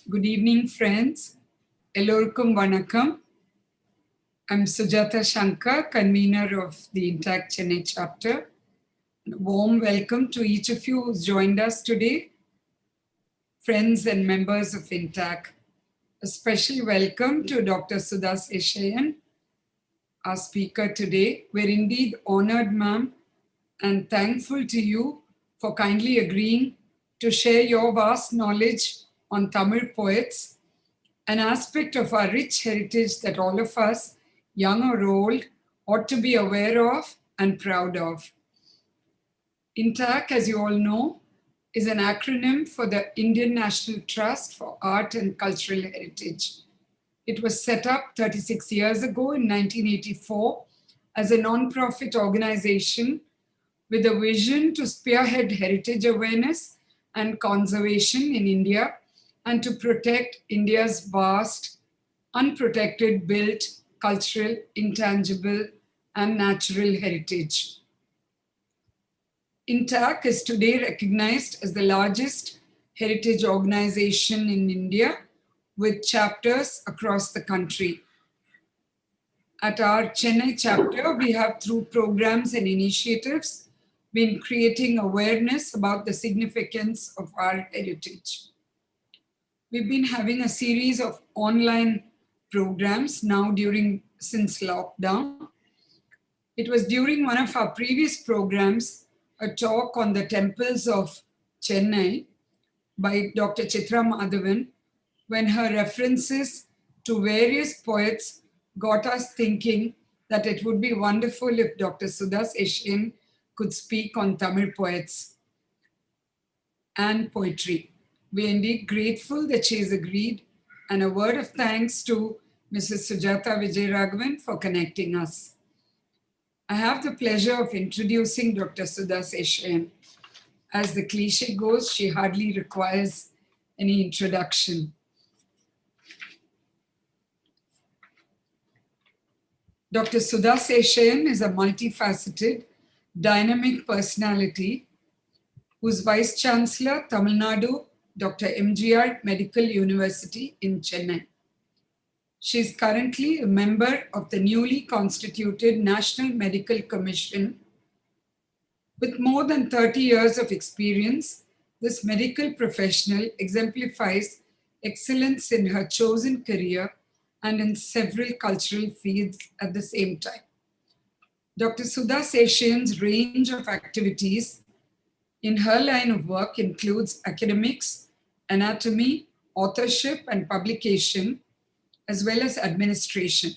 Good evening, friends. Elorukum Vanakkam. I'm Sujata Shankar, convener of the INTACH Chennai chapter. A warm welcome to each of you who's joined us today, friends and members of INTACH. A special welcome to Dr. Sudha Seshayyan, our speaker today. We're indeed honored, ma'am, and thankful to you for kindly agreeing to share your vast knowledge on Tamil poets, an aspect of our rich heritage that all of us, young or old, ought to be aware of and proud of. INTACH, as you all know, is an acronym for the Indian National Trust for Art and Cultural Heritage. It was set up 36 years ago in 1984 as a non-profit organization with a vision to spearhead heritage awareness and conservation in India and to protect India's vast, unprotected, built, cultural, intangible, and natural heritage. INTACH is today recognized as the largest heritage organization in India with chapters across the country. At our Chennai chapter, we have, through programs and initiatives, been creating awareness about the significance of our heritage. We've been having a series of online programs now since lockdown. It was during one of our previous programs, a talk on the temples of Chennai by Dr. Chitra Madhavan, when her references to various poets got us thinking that it would be wonderful if Dr. Sudha Seshayyan could speak on Tamil poets and poetry. We are indeed grateful that she has agreed, and a word of thanks to Mrs. Sujata Vijayaraghavan for connecting us. I have the pleasure of introducing Dr. Sudha Seshayyan. As the cliche goes, she hardly requires any introduction. Dr. Sudha Seshayyan is a multifaceted, dynamic personality who's Vice Chancellor, Tamil Nadu, Dr. MGR Medical University in Chennai. She is currently a member of the newly constituted National Medical Commission. With more than 30 years of experience, this medical professional exemplifies excellence in her chosen career and in several cultural fields at the same time. Dr. Sudha Seshayyan's range of activities in her line of work includes academics, anatomy, authorship, and publication, as well as administration.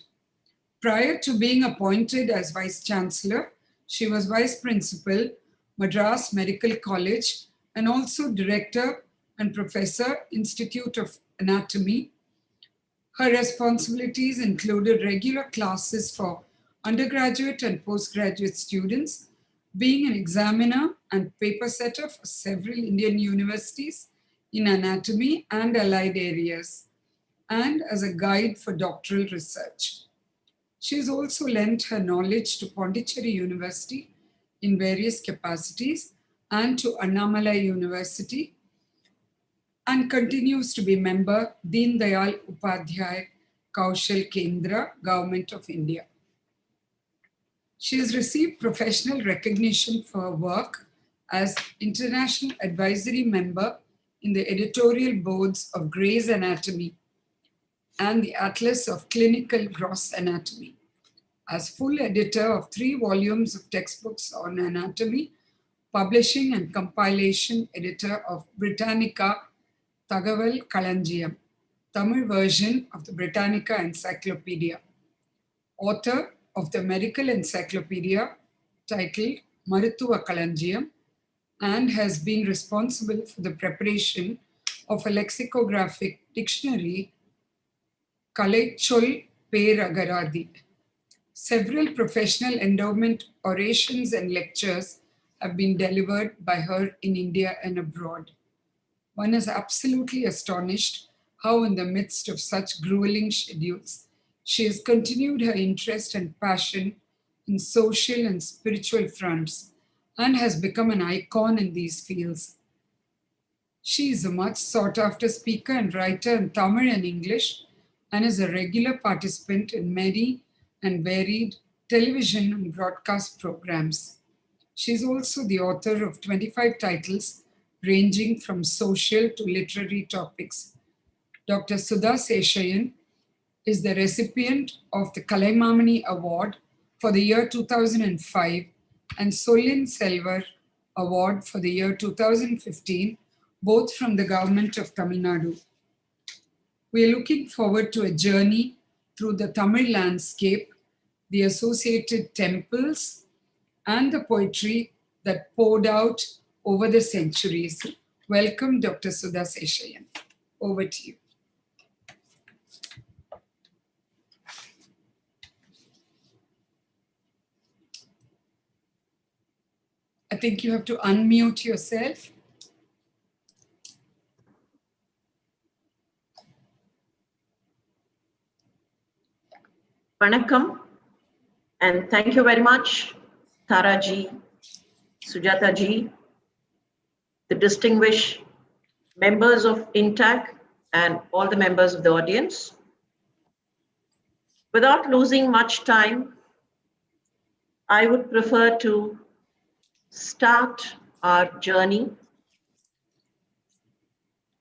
Prior to being appointed as Vice Chancellor, she was Vice Principal, Madras Medical College, and also Director and Professor, Institute of Anatomy. Her responsibilities included regular classes for undergraduate and postgraduate students, being an examiner and paper setter for several Indian universities in anatomy and allied areas, and as a guide for doctoral research. She has also lent her knowledge to Pondicherry University in various capacities and to Annamalai University, and continues to be member Deen Dayal Upadhyay Kaushal Kendra, Government of India. She has received professional recognition for her work as International Advisory Member in the editorial boards of Gray's Anatomy and the Atlas of Clinical Gross Anatomy, as full editor of 3 volumes of textbooks on anatomy, publishing and compilation editor of Britannica Thagaval Kalanjiyam, Tamil version of the Britannica Encyclopedia, author of the medical encyclopedia titled Maruthuva Kalanjiyam, and has been responsible for the preparation of a lexicographic dictionary, Kalaichol Peragarathi. Several professional endowment orations and lectures have been delivered by her in India and abroad. One is absolutely astonished how, in the midst of such grueling schedules, she has continued her interest and passion in social and spiritual fronts and has become an icon in these fields. She is a much sought after speaker and writer in Tamil and English and is a regular participant in many and varied television and broadcast programs. She is also the author of 25 titles ranging from social to literary topics. Dr. Sudha Seshayyan is the recipient of the Kalaimamani Award for the year 2005 and Sollin Selvar Award for the year 2015, both from the government of Tamil Nadu. We are looking forward to a journey through the Tamil landscape, the associated temples, and the poetry that poured out over the centuries. Welcome, Dr. Sudha Seshayyan. Over to you. I think you have to unmute yourself. Vanakkam, and thank you very much, Taraji, Sujataji, the distinguished members of INTACH, and all the members of the audience. Without losing much time, I would prefer to start our journey.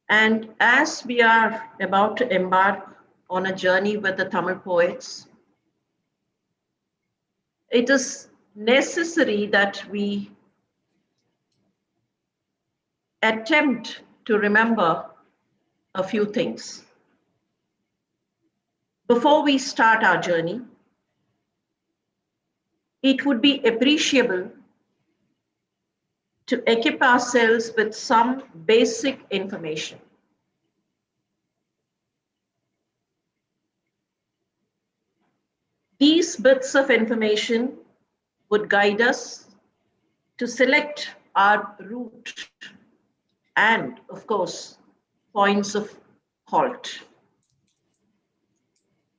And as we are about to embark on a journey with the Tamil poets, it is necessary that we attempt to remember a few things. Before we start our journey, it would be appreciable to equip ourselves with some basic information. These bits of information would guide us to select our route and, of course, points of halt.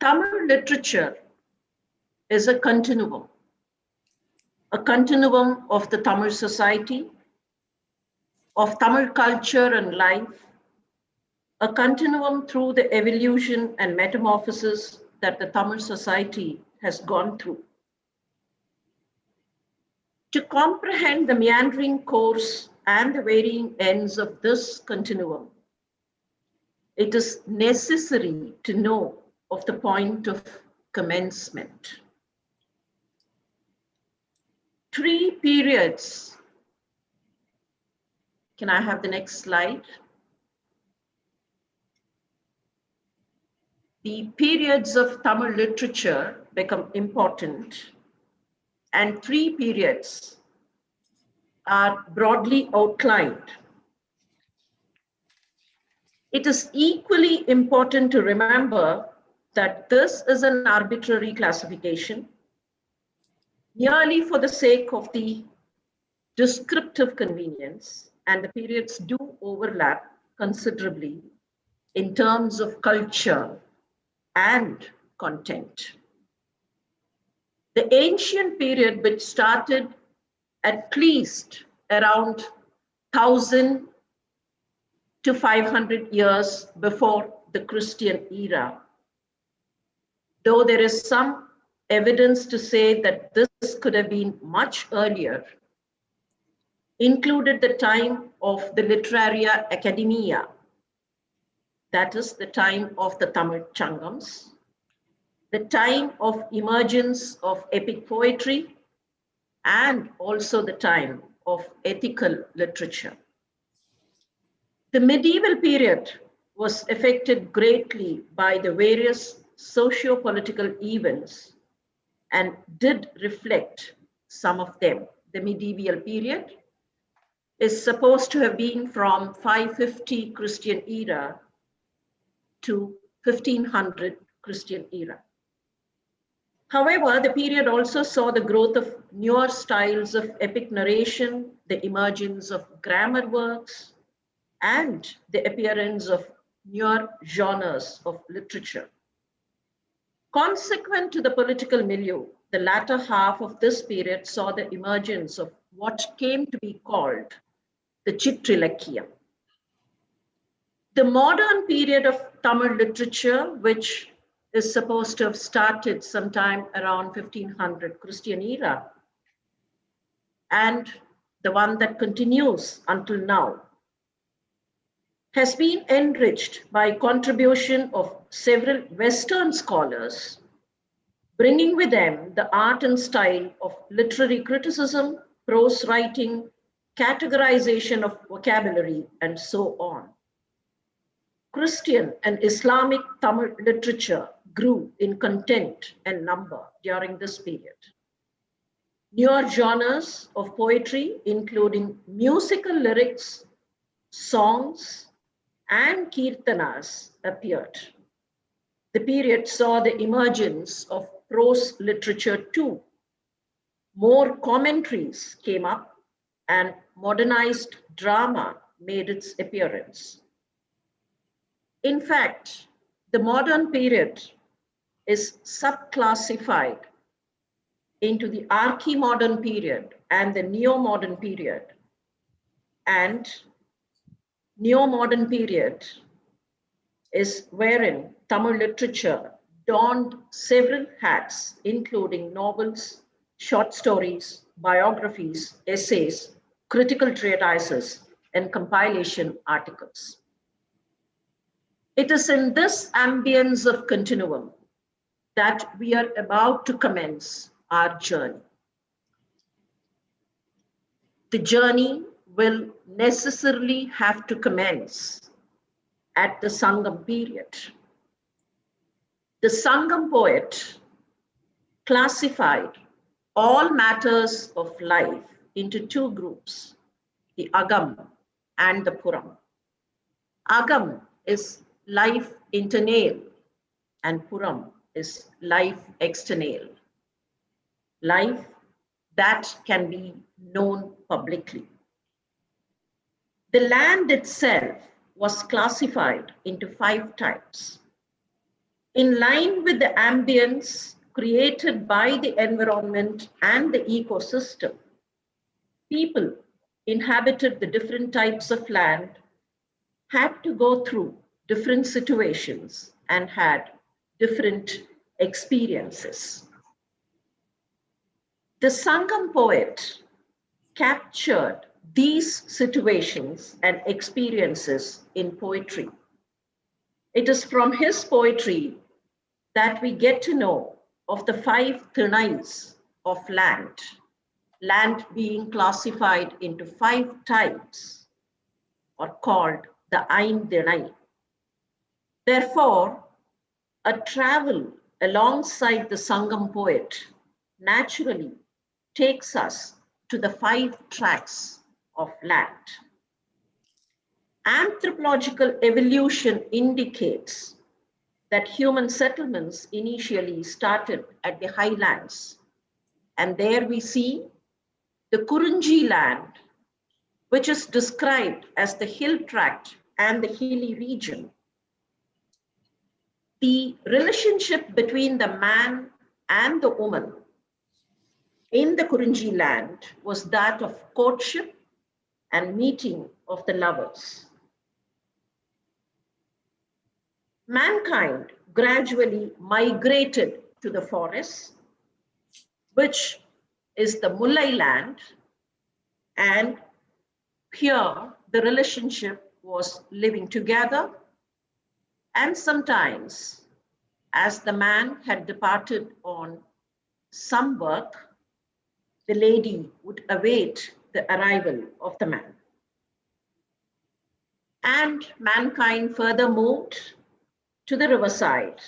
Tamil literature is a continuum of the Tamil society, of Tamil culture and life, a continuum through the evolution and metamorphosis that the Tamil society has gone through. To comprehend the meandering course and the varying ends of this continuum, it is necessary to know of the point of commencement. 3 periods. Can I have the next slide? The periods of Tamil literature become important, and 3 periods are broadly outlined. It is equally important to remember that this is an arbitrary classification, merely for the sake of the descriptive convenience, and the periods do overlap considerably in terms of culture and content. The ancient period, which started at least around 1000 to 500 years before the Christian era, though there is some evidence to say that this could have been much earlier, included the time of the Literaria Academia, that is the time of the Tamil Changams, the time of emergence of epic poetry, and also the time of ethical literature. The medieval period was affected greatly by the various socio-political events and did reflect some of them. The medieval period is supposed to have been from 550 Christian era to 1500 Christian era. However, the period also saw the growth of newer styles of epic narration, the emergence of grammar works, and the appearance of newer genres of literature. Consequent to the political milieu, the latter half of this period saw the emergence of what came to be called the Chitrilakya. The modern period of Tamil literature, which is supposed to have started sometime around 1500 Christian era, and the one that continues until now, has been enriched by contribution of several Western scholars, bringing with them the art and style of literary criticism, prose writing, categorization of vocabulary, and so on. Christian and Islamic Tamil literature grew in content and number during this period. Newer genres of poetry, including musical lyrics, songs, and kirtanas, appeared. The period saw the emergence of prose literature too. More commentaries came up and modernized drama made its appearance. In fact, the modern period is subclassified into the archi-modern period and the neo-modern period. And neo-modern period is wherein Tamil literature donned several hats, including novels, short stories, biographies, essays, critical treatises, and compilation articles. It is in this ambience of continuum that we are about to commence our journey. The journey will necessarily have to commence at the Sangam period. The Sangam poet classified all matters of life into two groups, the Agam and the Puram. Agam is life internal and Puram is life external. Life that can be known publicly. The land itself was classified into 5 types. In line with the ambience created by the environment and the ecosystem, people inhabited the different types of land, had to go through different situations and had different experiences. The Sangam poet captured these situations and experiences in poetry. It is from his poetry that we get to know of the 5 Thinais of land, land being classified into 5 types or called the Ain Thinai. Therefore, a travel alongside the Sangam poet naturally takes us to the 5 tracks of land. Anthropological evolution indicates that human settlements initially started at the highlands. And there we see the Kurinji Land, which is described as the hill tract and the hilly region. The relationship between the man and the woman in the Kurinji Land was that of courtship and meeting of the lovers. Mankind gradually migrated to the forests, which is the Mullai land, and here the relationship was living together, and sometimes as the man had departed on some work, the lady would await the arrival of the man. And mankind further moved to the riverside.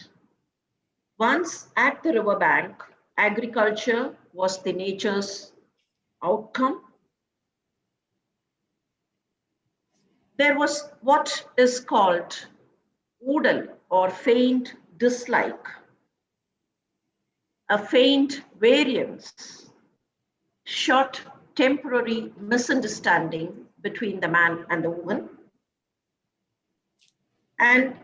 Once at the riverbank, agriculture was the nature's outcome. There was what is called udal or faint dislike, a faint variance, short temporary misunderstanding between the man and the woman. And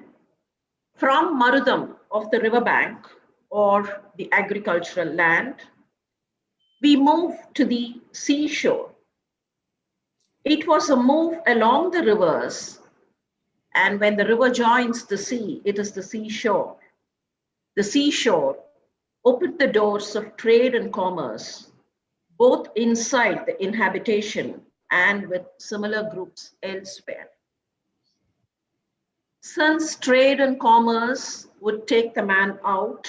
from Marudam of the riverbank or the agricultural land, we move to the seashore. It was a move along the rivers And when the river joins the sea, it is the seashore. The seashore opened the doors of trade and commerce, both inside the inhabitation and with similar groups elsewhere. Since trade and commerce would take the man out,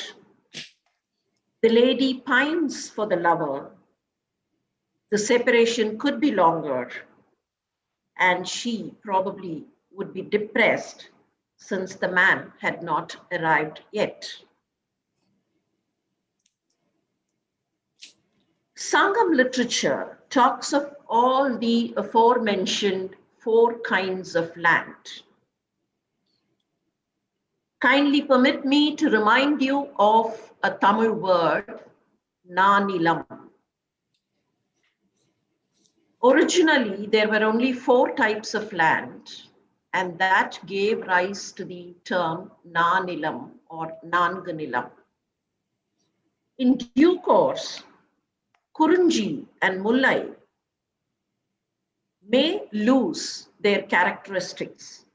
the lady pines for the lover. The separation could be longer, and she probably would be depressed since the man had not arrived yet. Sangam literature talks of all the aforementioned 4 kinds of land. Kindly permit me to remind you of a Tamil word, Nanilam. Originally, there were only 4 types of land, and that gave rise to the term Nanilam or Nanganilam. In due course, Kurinji and Mullai may lose their characteristics,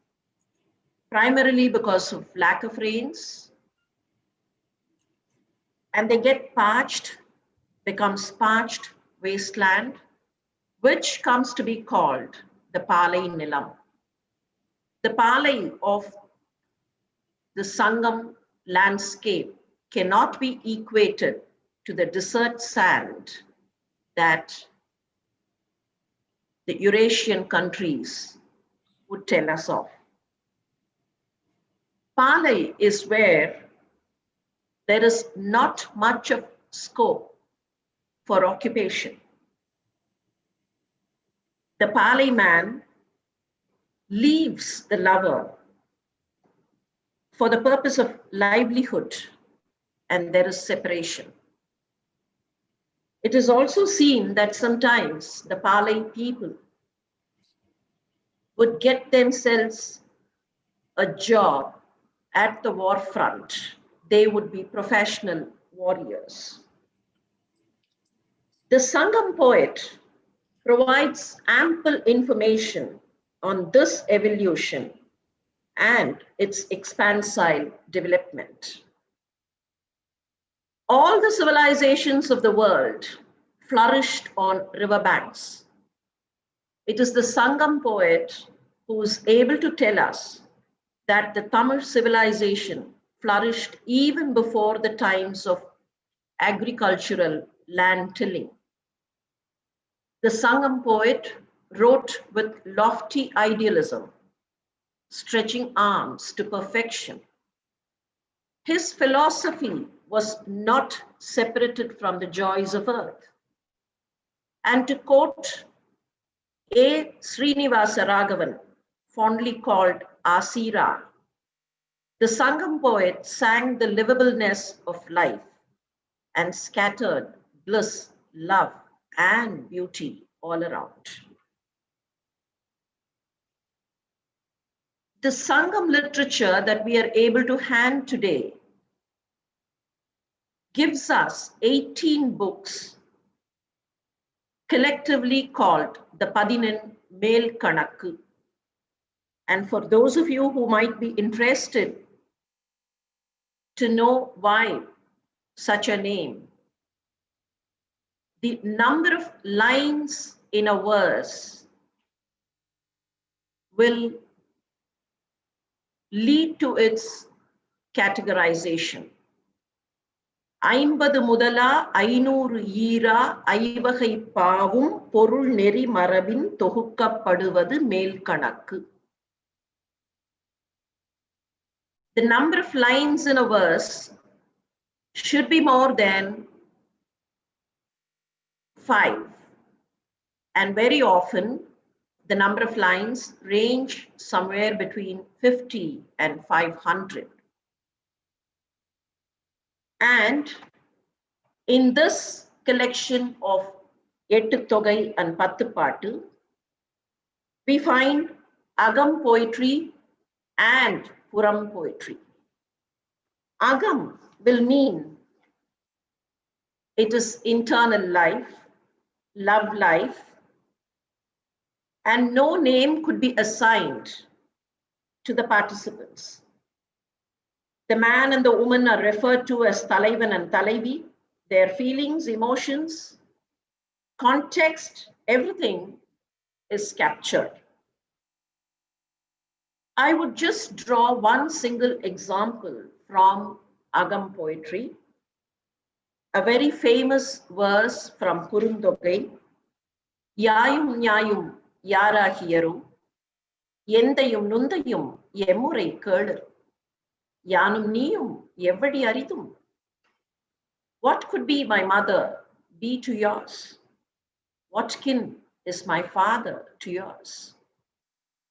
primarily because of lack of rains, and they get parched, becomes parched wasteland, which comes to be called the Palai Nilam. The Palai of the Sangam landscape cannot be equated to the desert sand that the Eurasian countries would tell us of. Palai is where there is not much of scope for occupation. The Palai man leaves the lover for the purpose of livelihood, and there is separation. It is also seen that sometimes the Palai people would get themselves a job at the war front. They would be professional warriors. The Sangam poet provides ample information on this evolution and its expansile development. All the civilizations of the world flourished on riverbanks. It is the Sangam poet who is able to tell us that the Tamil civilization flourished even before the times of agricultural land tilling. The Sangam poet wrote with lofty idealism, stretching arms to perfection. His philosophy was not separated from the joys of earth. And to quote A. Srinivasa Raghavan, fondly called Asira, the Sangam poet sang the livableness of life and scattered bliss, love, and beauty all around. The Sangam literature that we are able to hand today gives us 18 books collectively called the Padinin Mel Kanakku. And for those of you who might be interested to know why such a name, the number of lines in a verse will lead to its categorization. 50 முதலா 500 ஈரா ஐவகை பாவும் பொருள் நெறி மரபின் தொகுக்கப்படுவது மேல் கணக்கு. The number of lines in a verse should be more than 5. And very often, the number of lines range somewhere between 50 and 500. And in this collection of Ettu Togai and Pattu Pattu, we find Agam poetry and Puram poetry. Agam will mean it is internal life, love life, and no name could be assigned to the participants. The man and the woman are referred to as Talaivan and Talaivi. Their feelings, emotions, context, everything is captured. I would just draw one single example from Agam poetry, a very famous verse from Kurundogai, Yayum Nyayum Yara Hieru, Yendayum Nundayum Yemure Kerder, Yanum Nium Yevadi Aridum. What could be my mother be to yours? What kin is my father to yours?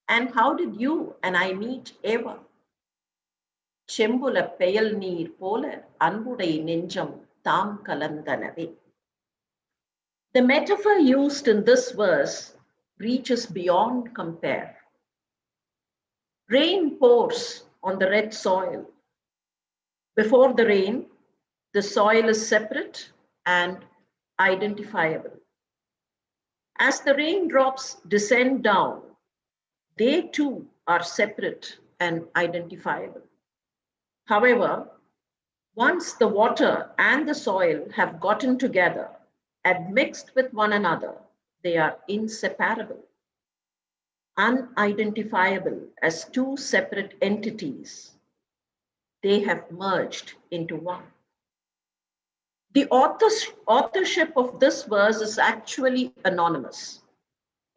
And how did you and I meet ever? Chembula peyal neer pola anbudai nenjam tam kalandanave. The metaphor used in this verse reaches beyond compare. Rain pours on the red soil. Before the rain, the soil is separate and identifiable. As the raindrops descend down, they too are separate and identifiable. However, once the water and the soil have gotten together and mixed with one another, they are inseparable, unidentifiable as two separate entities. They have merged into one. The authorship of this verse is actually anonymous,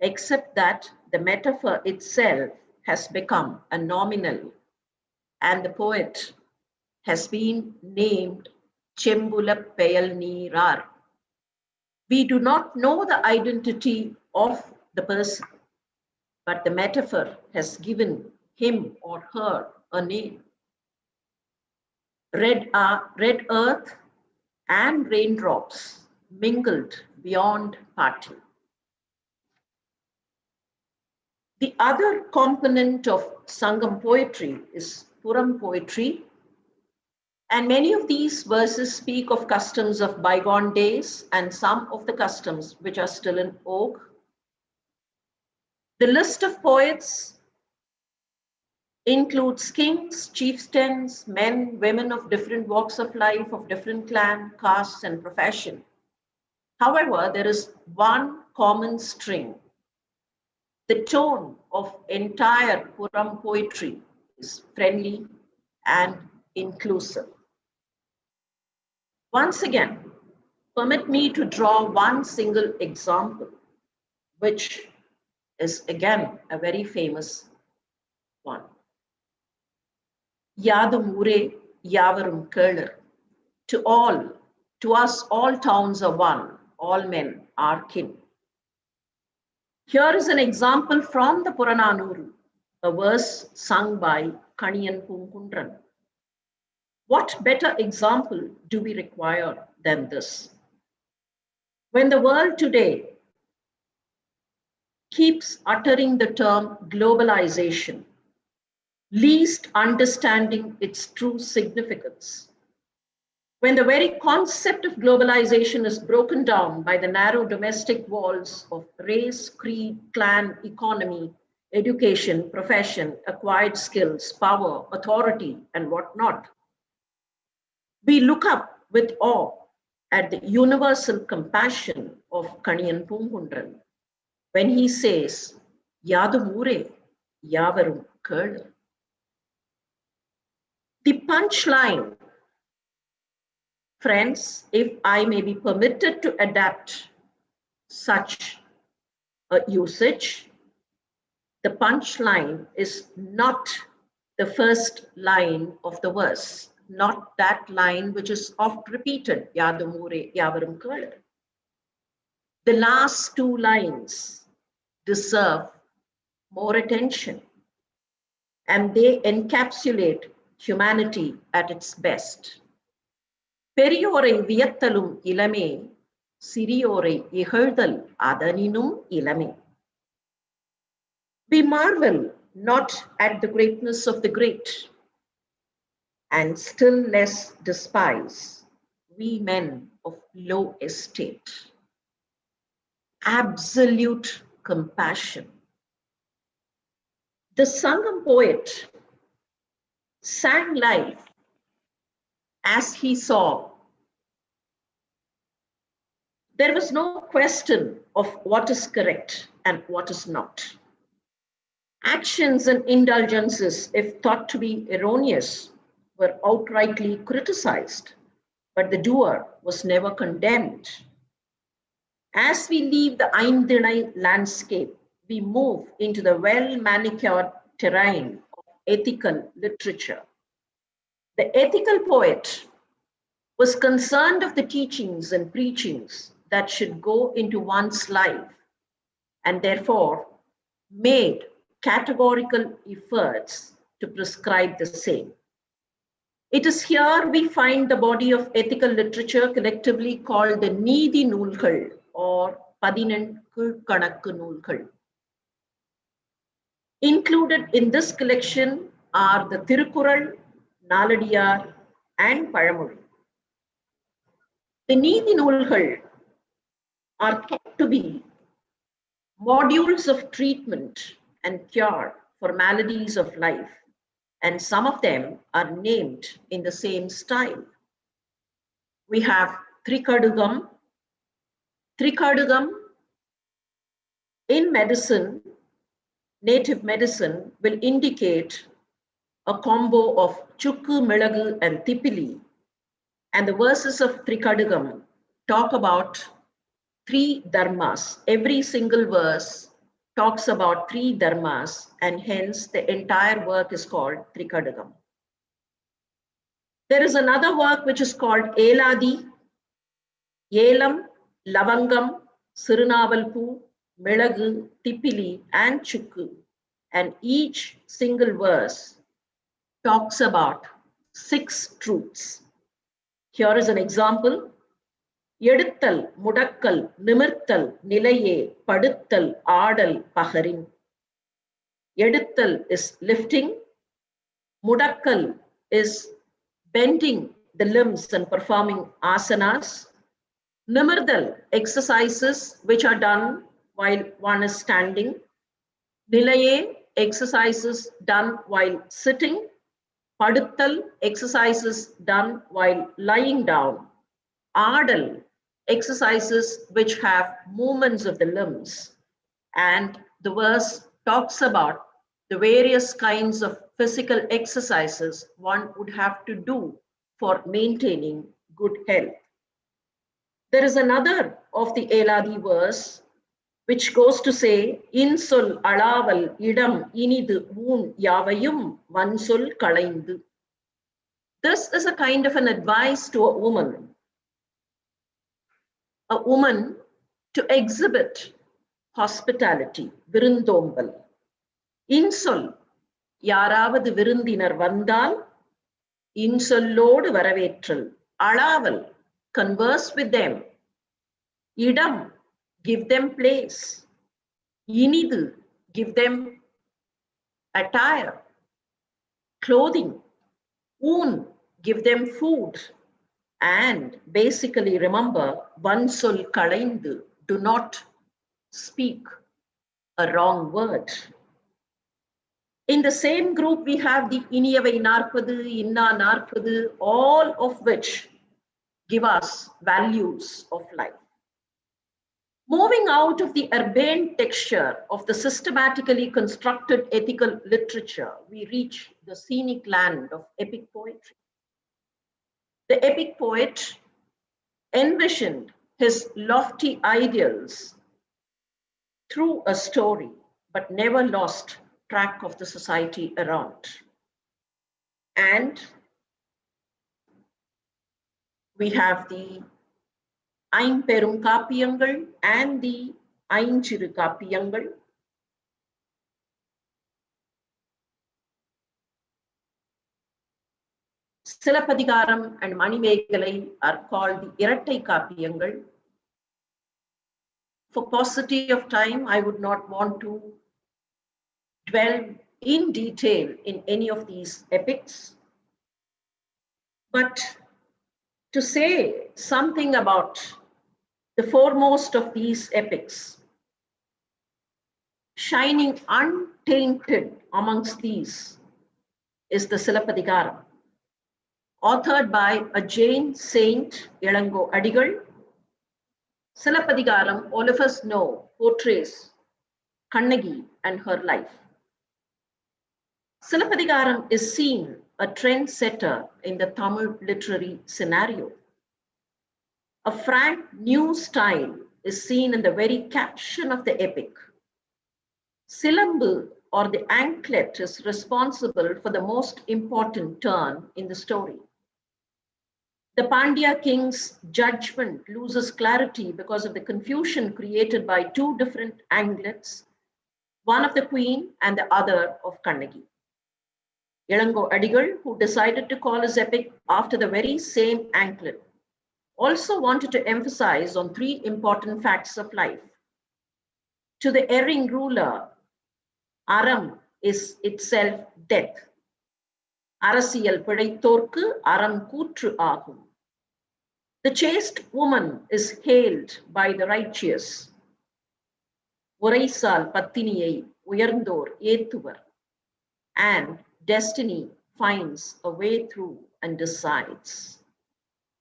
except that the metaphor itself has become a nominal, and the poet has been named Chembula Peyal Neerar. We do not know the identity of the person, but the metaphor has given him or her a name. Red earth and raindrops mingled beyond parting. The other component of Sangam poetry is Puram poetry, and many of these verses speak of customs of bygone days and some of the customs which are still in vogue. The list of poets includes kings, chieftains, men, women of different walks of life, of different clan, castes, and profession. However, there is one common string. The tone of entire Puram poetry is friendly and inclusive. Once again, permit me to draw one single example, which is again a very famous one. Yadum Ure Yavarum Kerler. To us, all towns are one, all men are kin. Here is an example from the Purana, a verse sung by Kaniyan Pungundran. What better example do we require than this? When the world today keeps uttering the term globalization, least understanding its true significance, when the very concept of globalization is broken down by the narrow domestic walls of race, creed, clan, economy, education, profession, acquired skills, power, authority, and whatnot, we look up with awe at the universal compassion of Kaniyan Pungundran when he says, Yadumure, Yavarum Kerl. The punchline, friends, if I may be permitted to adapt such a usage, the punchline is not the first line of the verse, not that line which is oft repeated, Yadumure, Yavarum Kerl. The last two lines deserve more attention, and they encapsulate humanity at its best. Periyore viyattalum ilame, siriyore ihaldal adaninum ilame. We marvel not at the greatness of the great, and still less despise we men of low estate. Absolute compassion. The Sangam poet sang life as he saw. There was no question of what is correct and what is not. Actions and indulgences, if thought to be erroneous, were outrightly criticized, but the doer was never condemned. As we leave the Aindinai landscape, we move into the well-manicured terrain of ethical literature. The ethical poet was concerned of the teachings and preachings that should go into one's life, and therefore made categorical efforts to prescribe the same. It is here we find the body of ethical literature collectively called the Neethi Noolkal or Padinendu Kanakku Noolkal. Included in this collection are the Tirukural, Naladiyar, and Pazhamozhi. The Neethi Noolkal are thought to be modules of treatment and cure for maladies of life, and some of them are named in the same style. We have Trikadugam. Trikadugam in medicine, native medicine, will indicate a combo of Chukku, Milagu, and Tipili. And the verses of Trikadugam talk about 3 dharmas. Every single verse talks about 3 dharmas, and hence the entire work is called Trikadugam. There is another work which is called Eladi, Yelam, Lavangam, Sirunavalpu, Milagu, Tipili, and Chukku. And each single verse talks about 6 truths. Here is an example. Eduttal, Mudakkal, Nimirttal, Nilaye, Paduttal, Adal, Paharin. Eduttal is lifting. Mudakkal is bending the limbs and performing asanas. Nimirdal, exercises which are done while one is standing. Nilaye, exercises done while sitting. Paduttal, exercises done while lying down. Adal, exercises which have movements of the limbs. And the verse talks about the various kinds of physical exercises one would have to do for maintaining good health. There is another of the Eladi verse which goes to say, Insol alaval idam inidu moon yavayum vansol kalaindu. This is a kind of an advice to a woman to exhibit hospitality, virundombal. Insol, யாராவது விருந்தினர் வந்தால் இன்சொல்லோடு வரவேற்றல். Alaval, converse with them. Idam, give them place. Inidu, give them attire, clothing. Un, give them food. And basically remember, vansol kalaindu, do not speak a wrong word. In the same group, we have the Iniyavai Narpadu, Inna Narpadu, all of which give us values of life. Moving out of the urbane texture of the systematically constructed ethical literature, we reach the scenic land of epic poetry. The epic poet envisioned his lofty ideals through a story, but never lost track of the society around. And we have the Aimperum Kapiyangal and the Ainchiru Kapiyangal. Silapadigaram and Manimegalai are called the Irattai Kapiyangal. For paucity of time, I would not want to dwell in detail in any of these epics, but to say something about the foremost of these epics, shining untainted amongst these is the Silappatikaram, authored by a Jain saint, Ilango Adigal. Silappatikaram, all of us know, portrays Kannagi and her life. Silappatikaram is seen a trendsetter in the Tamil literary scenario. A frank new style is seen in the very caption of the epic. Silambu, or the anklet, is responsible for the most important turn in the story. The Pandya king's judgment loses clarity because of the confusion created by two different anklets, one of the queen and the other of Kannagi. Ilango Adigal, who decided to call his epic after the very same anklet, also wanted to emphasize on three important facts of life. To the erring ruler, Aram is itself death. Arasiyal pidaittorku aram kootru agum. The chaste woman is hailed by the righteous. Uraisal pattiniyai uyarndor ethuvar. And destiny finds a way through and decides.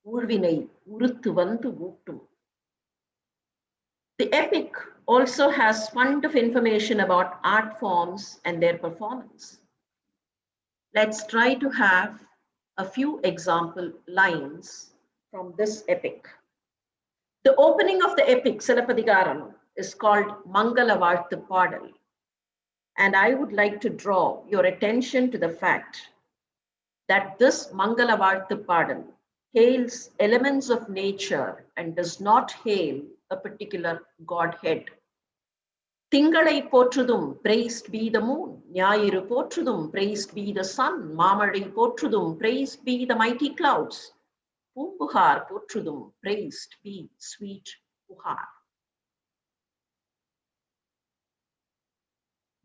Urvinai uruthu vandu vootum. The epic also has fund of information about art forms and their performance. Let's try to have a few example lines from this epic. The opening of the epic, Silappatikaram, is called Mangala Varthu Padal. And I would like to draw your attention to the fact that this Mangala Varthu Padal hails elements of nature and does not hail a particular godhead. Tingalai potrudum, praised be the moon. Nyayiru potrudum, praised be the sun. Mamalai potrudum, praised be the mighty clouds. Pumbuhar potrudum, praised be sweet Puhar.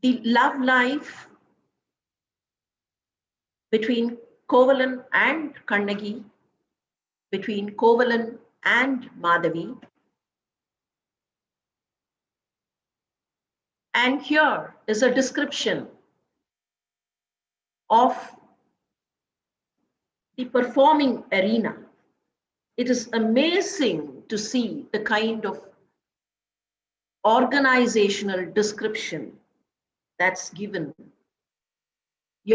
The love life between Kovalan and Kannagi, between Kovalan and Madhavi. And here is a description of the performing arena. It is amazing to see the kind of organizational description that's given.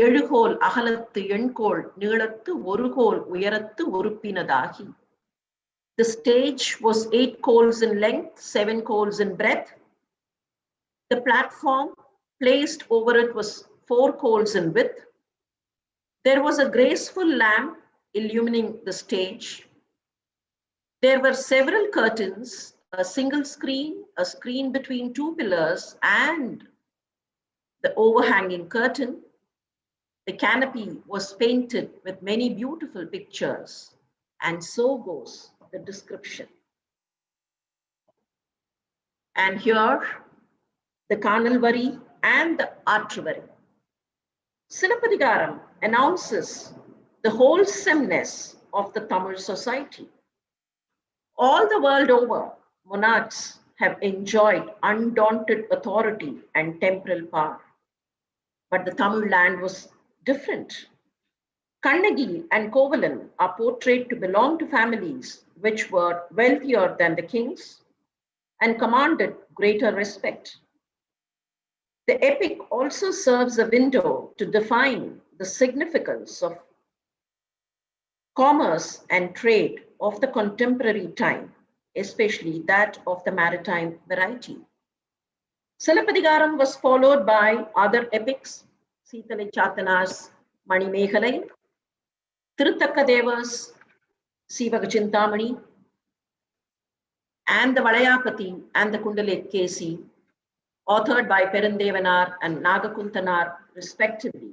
எழுகோல் அகலத்து எண்கோள் நீளத்து ஒருகோல் உயரத்து உறுப்பினதாகி. The stage was 8 coals in length, 7 coals in breadth. The platform placed over it was 4 coals in width. There was a graceful lamp illumining the stage. There were several curtains, a single screen, a screen between 2 pillars, and the overhanging curtain. The canopy was painted with many beautiful pictures, and so goes the description. And here, the Kanalvari and the Atravari. Silappatikaram announces the wholesomeness of the Tamil society. All the world over, monarchs have enjoyed undaunted authority and temporal power. But the Tamil land was different. Kannagi and Kovalan are portrayed to belong to families which were wealthier than the kings and commanded greater respect. The epic also serves a window to define the significance of commerce and trade of the contemporary time, especially that of the maritime variety. Silappatikaram was followed by other epics, Seethalai Chattanar's Manimeghalai, Thiruthakkadeva's Sivagachintamani, and the Valayapati and the Kundalekesi, authored by Perandevanar and Nagakuntanar, respectively.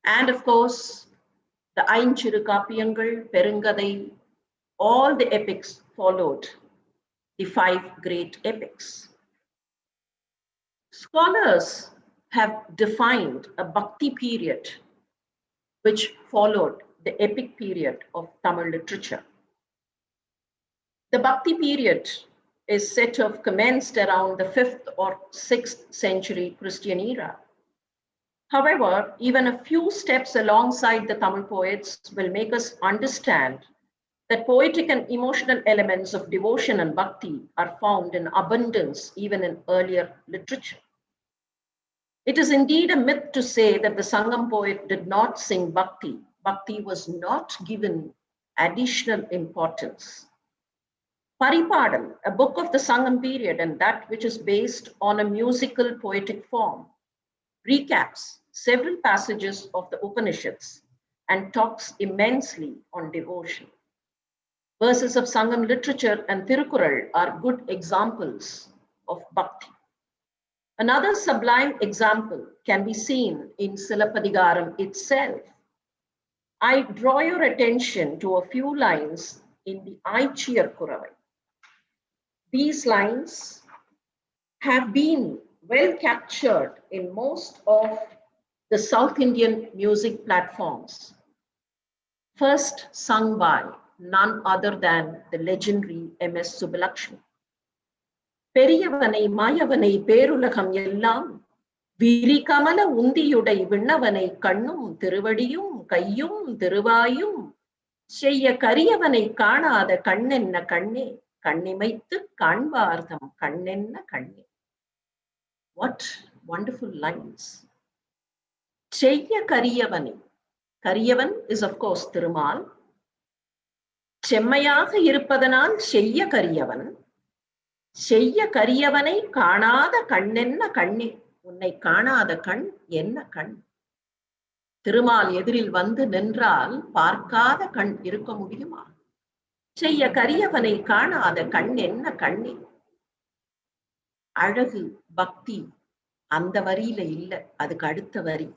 And of course, the Ainchirukapiyangal, Perungadai, all the epics followed the 5 great epics. Scholars have defined a Bhakti period which followed the epic period of Tamil literature. The Bhakti period is said to have commenced around the 5th or 6th century Christian era. However, even a few steps alongside the Tamil poets will make us understand that poetic and emotional elements of devotion and bhakti are found in abundance even in earlier literature. It is indeed a myth to say that the Sangam poet did not sing bhakti. Bhakti was not given additional importance. Paripadam, a book of the Sangam period and that which is based on a musical poetic form, recaps several passages of the Upanishads and talks immensely on devotion. Verses of Sangam literature and Tirukural are good examples of bhakti. Another sublime example can be seen in Silapadigaram itself. I draw your attention to a few lines in the Aichiyar Kuravai. These lines have been well captured in most of the South Indian music platforms. First sung by none other than the legendary M.S. Subbulakshmi. பெரியவனை மாயவனை பேருலகம் எல்லாம் விரிகமல உந்தியுடை விண்ணவனை கண்ணும் திருவடியும் கையும் திருவாயும் செய்ய கரியவனை காணாத கண்ணென்ன கண்ணே கண்ணிமைத்து காண்பார்தம் கண்ணென்ன கண்ணே. What wonderful lines. செய்ய கரியவனை. கரியவன் is of course Thirumal. செம்மையாக இருப்பதனால் செய்ய கரியவன். செய்ய கரியவனை காணாத கண்ணென்ன கண்ணே. உன்னை காணாத கண் என்ன கண். திருமால் எதிரில் வந்து நின்றால் பார்க்காத கண் இருக்க முடியுமா? செய்ய கரியவனை காணாத கண் என்ன கண்ணே. அழகு பக்தி அந்த வரியில இல்ல, அதுக்கு அடுத்த வரி.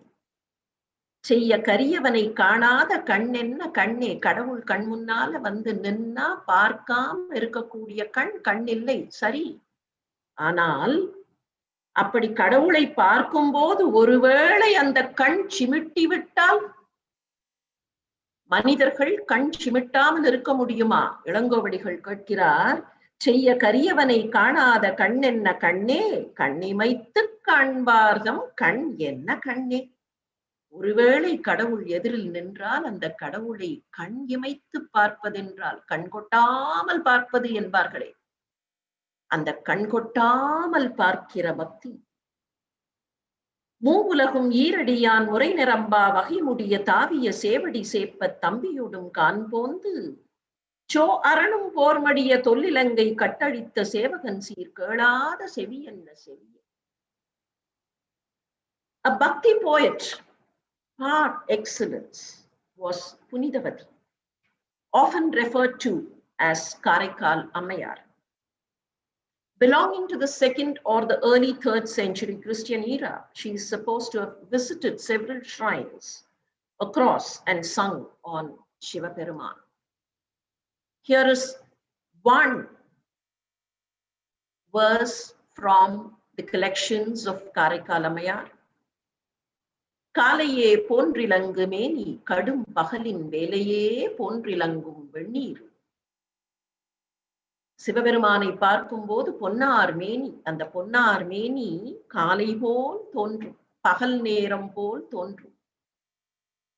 செய்ய கரியவனை காணாத கண் என்ன கண்ணே. கடவுள் கண் முன்னால வந்து நின்னா பார்க்காம இருக்கக்கூடிய கண் கண் இல்லை, சரி. ஆனால் அப்படி கடவுளை பார்க்கும் போது ஒருவேளை அந்த கண் சிமிட்டி விட்டால் மனிதர்கள் கண் சிமிட்டாமல் இருக்க முடியுமா? இளங்கோவடிகள் கேட்கிறார், செய்ய கரியவனை காணாத கண் என்ன கண்ணே கண்ணிமைத்து காண்பார்தம் கண் என்ன கண்ணே. ஒருவேளை கடவுள் எதிரில் நின்றால் அந்த கடவுளை கண் இமைத்து பார்ப்பதென்றால் கண்கொட்டாமல் பார்ப்பது என்பார்களே, அந்த கண்கொட்டாமல் பார்க்கிற பக்தி. மூவுலகும் ஈரடியான் முறை நிரம்பா வகைமுடிய தாவிய சேவடி சேப்ப தம்பியோடும் காண்போந்து சோ அரணும் போர்மடிய தொல்லிலங்கை கட்டழித்த சேவகன் சீர் கேளாத செவி என்ன செவி. A bhakti poet par excellence was Punidavati, often referred to as Karaikal Ammayar. Belonging to the 2nd or the early 3rd century Christian era, she is supposed to have visited several shrines across and sung on Shiva Peruman. Here is one verse from the collections of Karaikal Ammayar. காலையே போன்றிலங்கு மேனி கடும் பகலின் வேலையே போன்றிலங்கும் வெந்நீர். சிவபெருமானை பார்க்கும் போது பொன்னார் மேனி, அந்த பொன்னார் மேனி காலை போல் தோன்றும், பகல் நேரம் போல் தோன்றும்.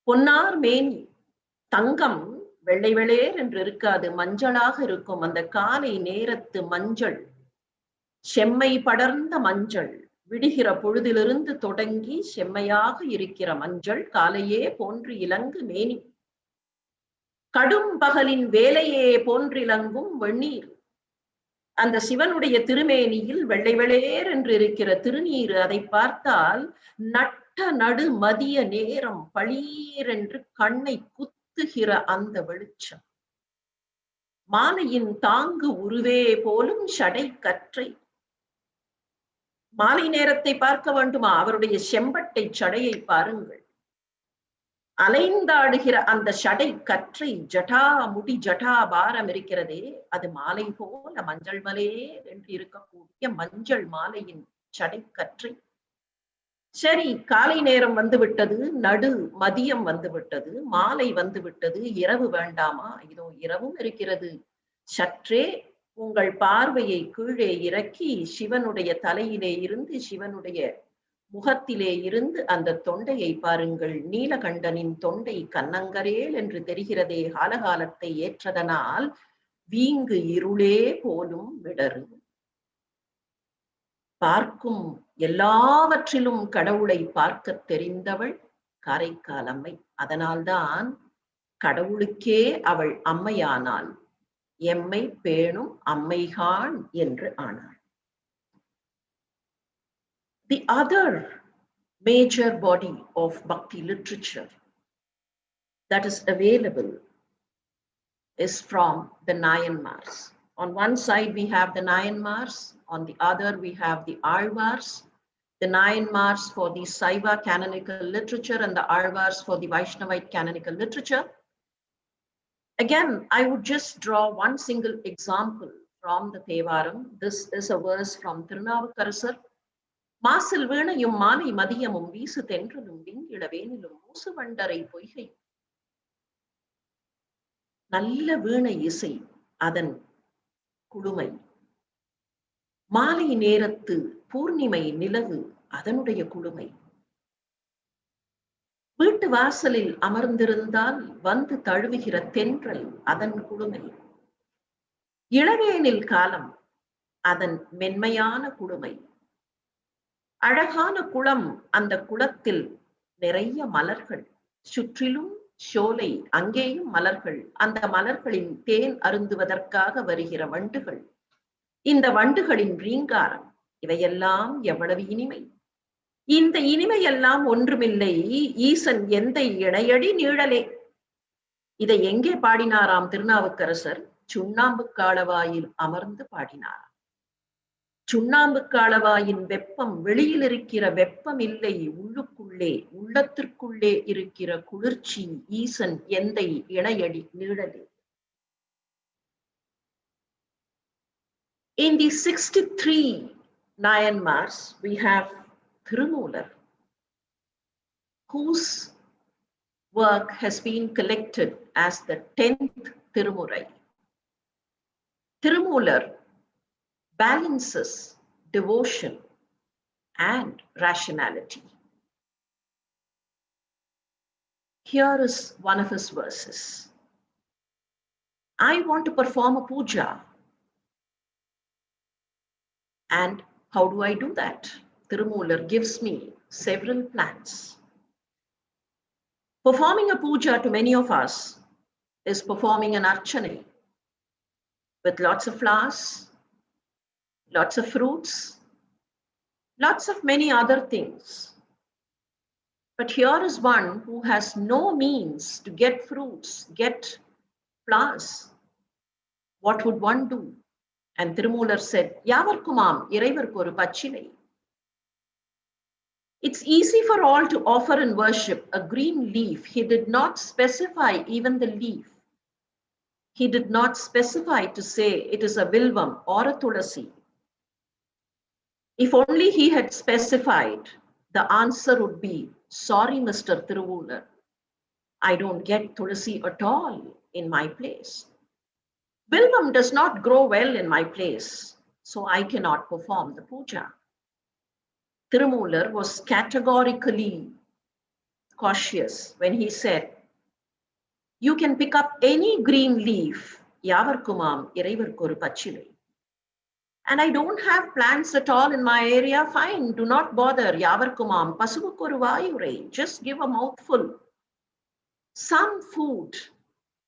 பொன்னார் மேனி, தங்கம் வெள்ளை வெளேர் என்று இருக்காது, மஞ்சளாக இருக்கும். அந்த காலை நேரத்து மஞ்சள், செம்மை படர்ந்த மஞ்சள், விடுகிற பொழுதிலிருந்து தொடங்கி செம்மையாக இருக்கிற மஞ்சள் காலையே போன்று இலங்கு மேனி. கடும் பகலின் வேலையே போன்றிலங்கும் வெந்நீர். அந்த சிவனுடைய திருமேனியில் வெள்ளை வெளேர் என்று இருக்கிற திருநீர், அதை பார்த்தால் நட்ட நடு மதிய நேரம் பளீர் என்று கண்ணை குத்துகிற அந்த வெளிச்சம். மாலையின் தாங்கு உருவே போலும் ஷடை கற்றை. மாலை நேரத்தை பார்க்க வேண்டுமா? அவருடைய செம்பட்டை சடையை பாருங்கள். அலைந்தாடுகிற அந்த ஷடை கற்றை, ஜட்டா முடி ஜட்டா பாரம் இருக்கிறதே, அது மாலை போல மஞ்சள் மலே என்று இருக்கக்கூடிய மஞ்சள் மாலையின் சடை கற்றை. சரி, காலை நேரம் வந்து விட்டது, நடு மதியம் வந்து விட்டது, மாலை வந்து விட்டது, இரவு வேண்டாமா? இதோ இரவும் இருக்கிறது. சற்றே உங்கள் பார்வையை கீழே இறக்கி சிவனுடைய தலையிலே இருந்து சிவனுடைய முகத்திலே இருந்து அந்த தொண்டையை பாருங்கள். நீலகண்டனின் தொண்டை கண்ணங்கரேல் என்று தெரிகிறதே, காலகாலத்தை ஏற்றதனால் வீங்கு இருளே போலும் விடரு. பார்க்கும் எல்லாவற்றிலும் கடவுளை பார்க்க தெரிந்தவள் காரைக்கால் அம்மை. அதனால்தான் கடவுளுக்கே அவள் அம்மையானாள். எம்மை பேணும் அம்மைகான் என்று ஆனாள். The other major body of Bhakti literature that is available is from the Nayanmars. On one side we have the Nayanmars, on the other we have the Alvars. The Nayanmars for the Saiva canonical literature and the Alvars for the Vaishnavite canonical literature. Again, I would just draw one single example from the Thevaram. This is a verse from Tirunavukarasar. மாசில் வீணையும் மாலை மதியமும் வீசு தென்றலும் விங்கிழவேனிலும் மூசு வண்டரை பொய்கை. நல்ல வீணை இசை, அதன் குளுமை. மாலை நேரத்து பூர்ணிமை நிலவு, அதனுடைய குளுமை. வீட்டு வாசலில் அமர்ந்திருந்தால் வந்து தழுவுகிற தென்றல், அதன் குளுமை. இளவேனில் காலம், அதன் மென்மையான குளுமை. அழகான குளம், அந்த குளத்தில் நிறைய மலர்கள், சுற்றிலும் சோலை, அங்கேயும் மலர்கள். அந்த மலர்களின் தேன் அருந்துவதற்காக வருகிற வண்டுகள், இந்த வண்டுகளின் ரீங்காரம், இவையெல்லாம் எவ்வளவு இனிமை. இந்த இனிமையெல்லாம் ஒன்றுமில்லை, ஈசன் எந்தை இணையடி நீழலே. இதை எங்கே பாடினாராம் திருநாவுக்கரசர்? சுண்ணாம்பு காலவாயில் அமர்ந்து பாடினாராம். சுண்ணாம்பு காலவாயின் வெப்பம் வெளியில் இருக்கிற வெப்பம் இல்லை, உள்ளுக்குள்ளே உள்ளத்திற்குள்ளே இருக்கிற குளிர்ச்சி. ஈசன் எந்தை இணையடி நீழலே. In the 63 Nayanmars, we have Thirumolar, whose work has been collected as the 10th Tirumurai. Thirumolar balances devotion and rationality. Here is one of his verses. I want to perform a puja. And how do I do that? Thirumolar gives me several plans. Performing a puja to many of us is performing an archana with lots of flowers, lots of fruits, lots of many other things. But here is one who has no means to get fruits, get flowers. What would one do? And Thirumolar said, Yavarkumam ireivarku oru pachilai. It's easy for all to offer and worship a green leaf. He did not specify even the leaf. He did not specify to say it is a vilvam or a tulasi. If only he had specified, the answer would be, sorry, Mr. Thirumolar, I don't get tulasi at all in my place. Vilvam does not grow well in my place, so I cannot perform the puja. Thirumolar was categorically cautious when he said, you can pick up any green leaf, Yavarkumam ireivarku oru pachilai. And I don't have plants at all in my area, fine, do not bother, Yavarkumam pasuvukku oru vaayurai. Just give a mouthful, some food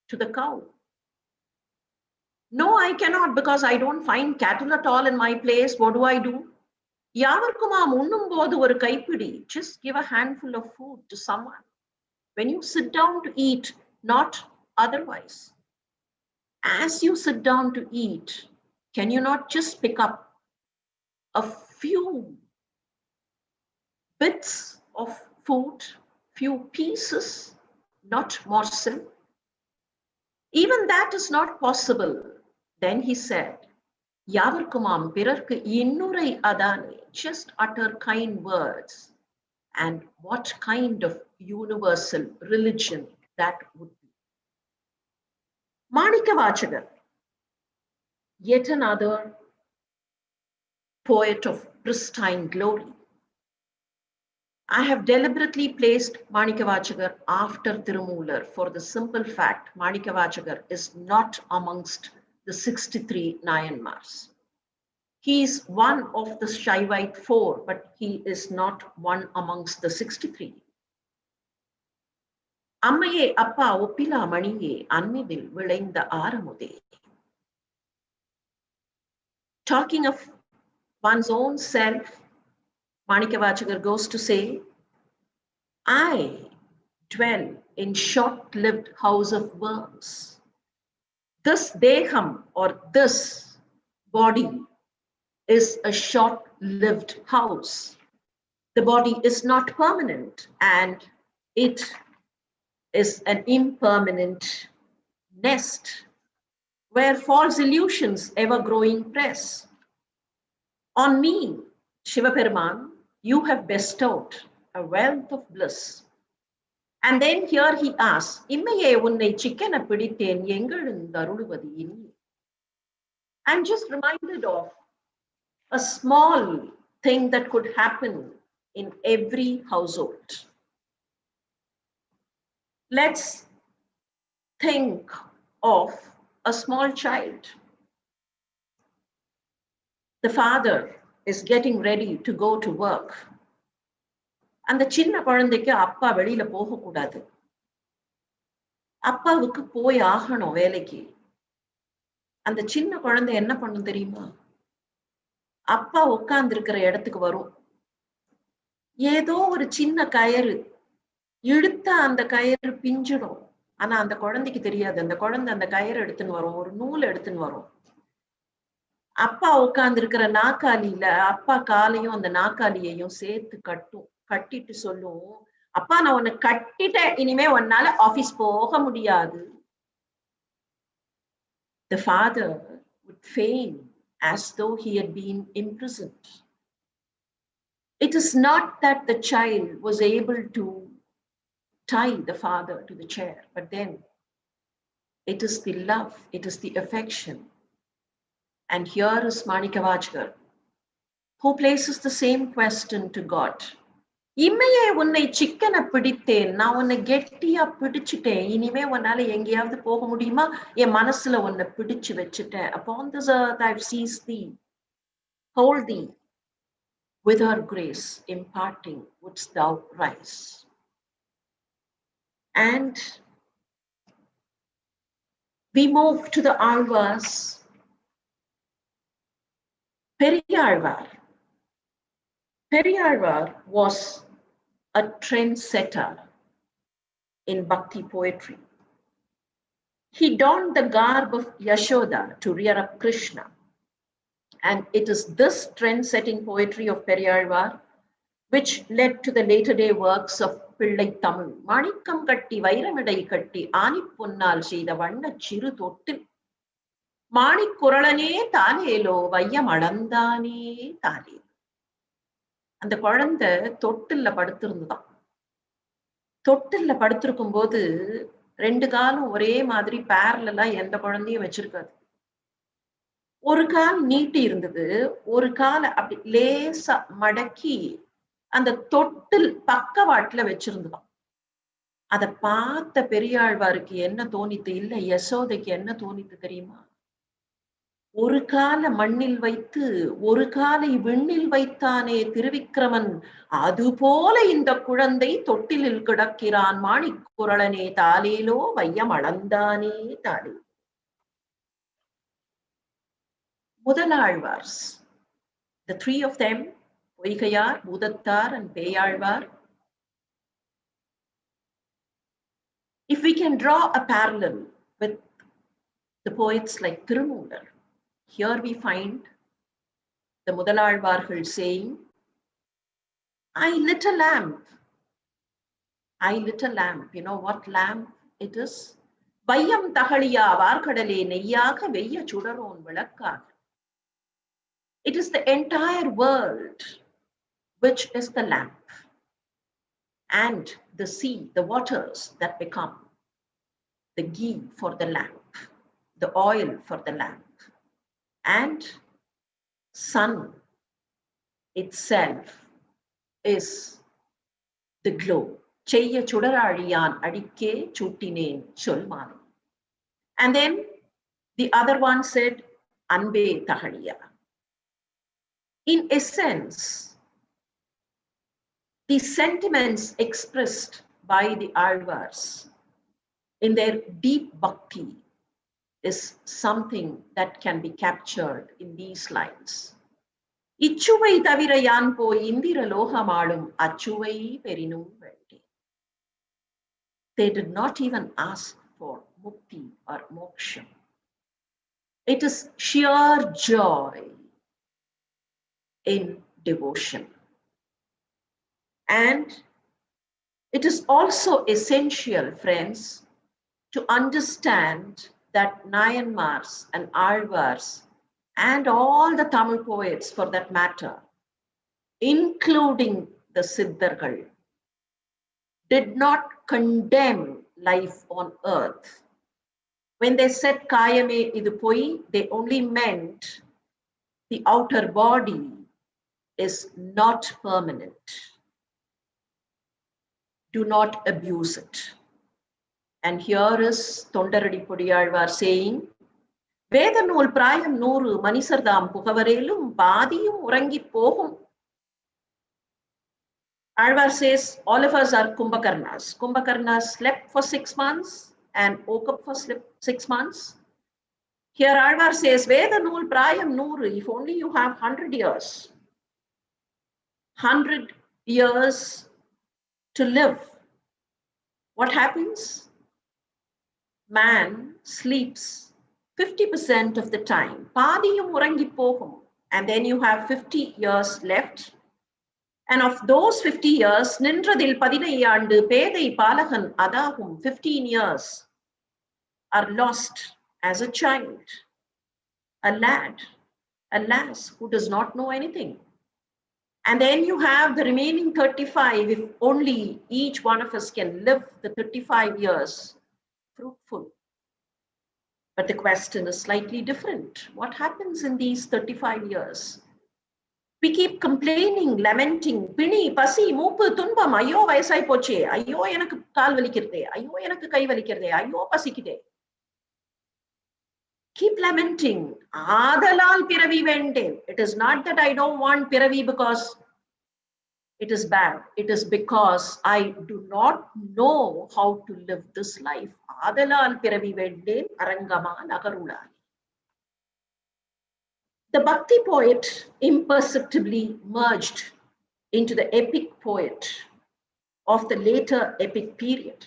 to the cow. No, I cannot, because I don't find cattle at all in my place. What do I do? Yavarkumam unnumbodu oru kaipidi. Just give a handful of food to someone when you sit down to eat, not otherwise. As you sit down to eat, can you not just pick up a few bits of food, few pieces, not morsel? Even that is not possible. Then he said, Yavarkumam pirarku innurai adane. Just utter kind words. And what kind of universal religion that would be. Manikavachagar, yet another poet of pristine glory. I have deliberately placed Manikavachagar after Tirumular for the simple fact Manikavachagar is not amongst the 63 Nayanmars. He is one of the Shaivite four, but he is not one amongst the 63. Ammaye appa oppila maniye annidil vilainda aaramudhe. Talking of one's own self, Manikavachagar goes to say, I dwell in short-lived house of worms. This deham or this body is a short-lived house. The body is not permanent and it is an impermanent nest where false illusions ever growing press. On me, Shivaperuman, you have bestowed a wealth of bliss. And then here he asks, Immaye unnai chikkana pidithen engalundaruluvadu ini. I'm just reminded of a small thing that could happen in every household. Let's think of a small child. The father is getting ready to go to work. அந்த சின்ன குழந்தைக்கு அப்பா வெளியில போகக்கூடாது, அப்பாவுக்கு போய் ஆகணும் வேலைக்கு. அந்த சின்ன குழந்தை என்ன பண்ணும் தெரியுமா? அப்பா உட்கார்ந்து இருக்கிற இடத்துக்கு வரும். ஏதோ ஒரு சின்ன கயிறு இழுத்த அந்த கயிறு பிஞ்சிடும். ஆனா அந்த குழந்தைக்கு தெரியாது. அந்த குழந்தை அந்த கயிறு எடுத்துன்னு வரும், ஒரு நூல் எடுத்துன்னு வரும். அப்பா உட்கார்ந்து இருக்கிற நாக்காலியில அப்பா காலையும் அந்த நாக்காலியையும் சேர்த்து கட்டும். கட்டிட்டு சொல்லும், அப்பா நான் உன்னை கட்டிட்டேன், இனிமே உன்னால ஆபீஸ் போக முடியாது. The father would feign as though he had been imprisoned. It is not that the child was able to tie the father to the chair, but then it is the love, it is the affection. And here is Manikavachagar, who places the same question to God. இம்மையே உன்னை சிக்கனை பிடித்தேன், நான் உன்னை கெட்டியா பிடிச்சிட்டேன், இனிமே உன்னால எங்கேயாவது போக முடியுமா? என் மனசுல உன்னை பிடிச்சு வச்சுட்டேன். Upon this earth I've seized thee, hold thee, with her grace imparting wouldst thou rise. And we move to the Alvars. Periyalvar. Periyalvar was a trendsetter in Bhakti poetry. He donned the garb of Yashoda to rear up Krishna. And it is this trend-setting poetry of Periyalvar which led to the later day works of Pillai Tamil. Manikam katti vairamidai katti aanippunnal seida vanna chiru thottil மாணிக்குரளனே தாலேலோ வையம் அளந்தானே தாலே. அந்த குழந்தை தொட்டில்ல படுத்திருந்துதான். தொட்டில்ல படுத்திருக்கும் போது ரெண்டு காலும் ஒரே மாதிரி பேரலா எந்த குழந்தையும் வச்சிருக்காது. ஒரு கால் நீட்டி இருந்தது, ஒரு கால் அப்படி லேசா மடக்கி அந்த தொட்டில் பக்கவாட்டுல வச்சிருந்துதான். அதை பார்த்த பெரியாழ்வாருக்கு என்ன தோணித்து, இல்ல யசோதைக்கு என்ன தோணித்து தெரியுமா? ஒரு கால மண்ணில் வைத்து ஒரு காலை விண்ணில் வைத்தானே திருவிக்கிரமன், அதுபோல இந்த குழந்தை தொட்டிலில் கிடக்கிறான், மாணிக்குரளனே தாலேலோ வையம் அளந்தானே தாலே. முதலாழ்வார்ஸ், the three of them, Poigaiyar, Boothathar and Peyalvar. If we can draw a parallel with the poets like Tirumular, here we find the Mudalalvargal saying, I lit a lamp. I lit a lamp. You know what lamp it is? Vayyam tahaliya varkadale neyyaga veyya chudaron vilakkaga. It is the entire world which is the lamp, and the sea, the waters that become the ghee for the lamp, the oil for the lamp. and sun itself is the glow. Cheyya chudaraaliyan adikke chuttinen solmanu. And then the other one said, Anbe tahaliya. In essence, the sentiments expressed by the Alvars in their deep bhakti is something that can be captured in these lines. Ichuvai tavira yan po indira lohamalum achuvai perinum vendi. They did not even ask for mukti or moksha. It is sheer joy in devotion. And it is also essential, friends, to understand that Nayanmars and Alvars and all the Tamil poets for that matter, including the Siddhargal, did not condemn life on earth. When they said Kayame idu poi, they only meant the outer body is not permanent. Do not abuse it. And here is Tondaradi Pudiyalvar saying, Veda nool prayam nooru manisardam pukavarelum padiyum urangi pohum. Alvar says, all of us are Kumbhakarnas. Kumbhakarnas slept for 6 months and woke up for 6 months. Here Alvar says, Veda nool prayam nooru, if only you have 100 years. 100 years to live. What happens? Man sleeps 50% of the time. Padiyum urangi pohum. And then you have 50 years left. And of those 50 years, Nindradil Padinaiyandu Pedai Palahan Adahum, 15 years are lost as a child, a lad, a lass who does not know anything. And then you have the remaining 35, if only each one of us can live the 35 years fruitful. But the question is slightly different. What happens in these 35 years? We keep complaining, lamenting, pini, pasi, moopu, tunbam, ayyo vaisai poche, ayyo enakku kaal valikirde, ayyo enakku kai valikirde, ayyo pasikide. Keep lamenting. Adalal piravi vende. It is not that I don't want piravi because it is bad. It is because I do not know how to live this life. Adalal piravi vende arangama nagarula. The Bhakti poet imperceptibly merged into the epic poet of the later epic period,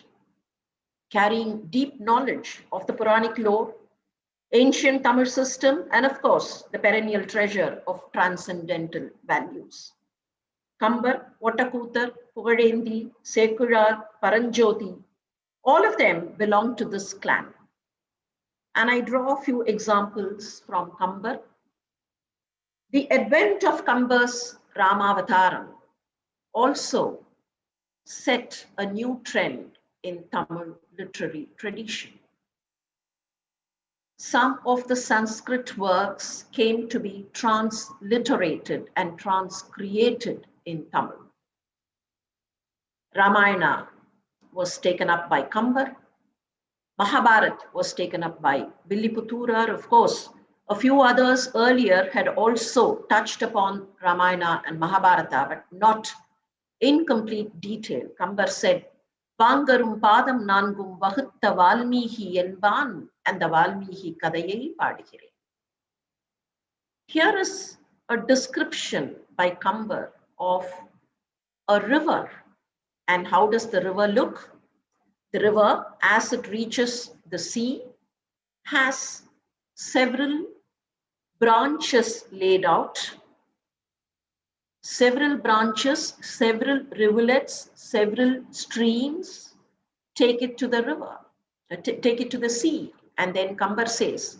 carrying deep knowledge of the Puranic lore, ancient Tamil system, and of course, the perennial treasure of transcendental values. Kambar, Ottakuthar, Pugadendi, Sekular, Paranjoti, all of them belong to this clan. And I draw a few examples from Kambar. The advent of Kambar's Ramavataram also set a new trend in Tamil literary tradition. Some of the Sanskrit works came to be transliterated and transcreated in Tamil. Ramayana was taken up by Kambar. Mahabharata was taken up by Villiputturar, of course. A few others earlier had also touched upon Ramayana and Mahabharata, but not in complete detail. Kambar said, Vangarum padam nangum vahutta Valmihi envan and the Valmihi kadayai padigire. Here is a description by Kambar of a river. And how does the river look? The river, as it reaches the sea, has several branches laid out, several branches, several rivulets, several streams, take it to the river, take it to the sea. And then Kambar says,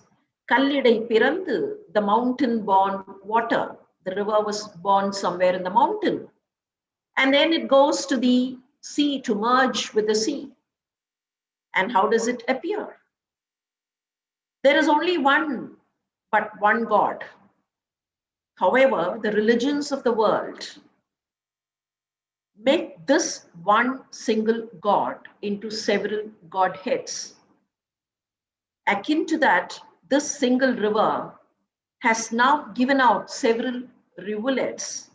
Kallidai pirandu, the mountain born water. The river was born somewhere in the mountain. And then it goes to the sea to merge with the sea. And how does it appear? There is only one but one God. However, the religions of the world make this one single God into several godheads. Akin to that, this single river has now given out several rivulets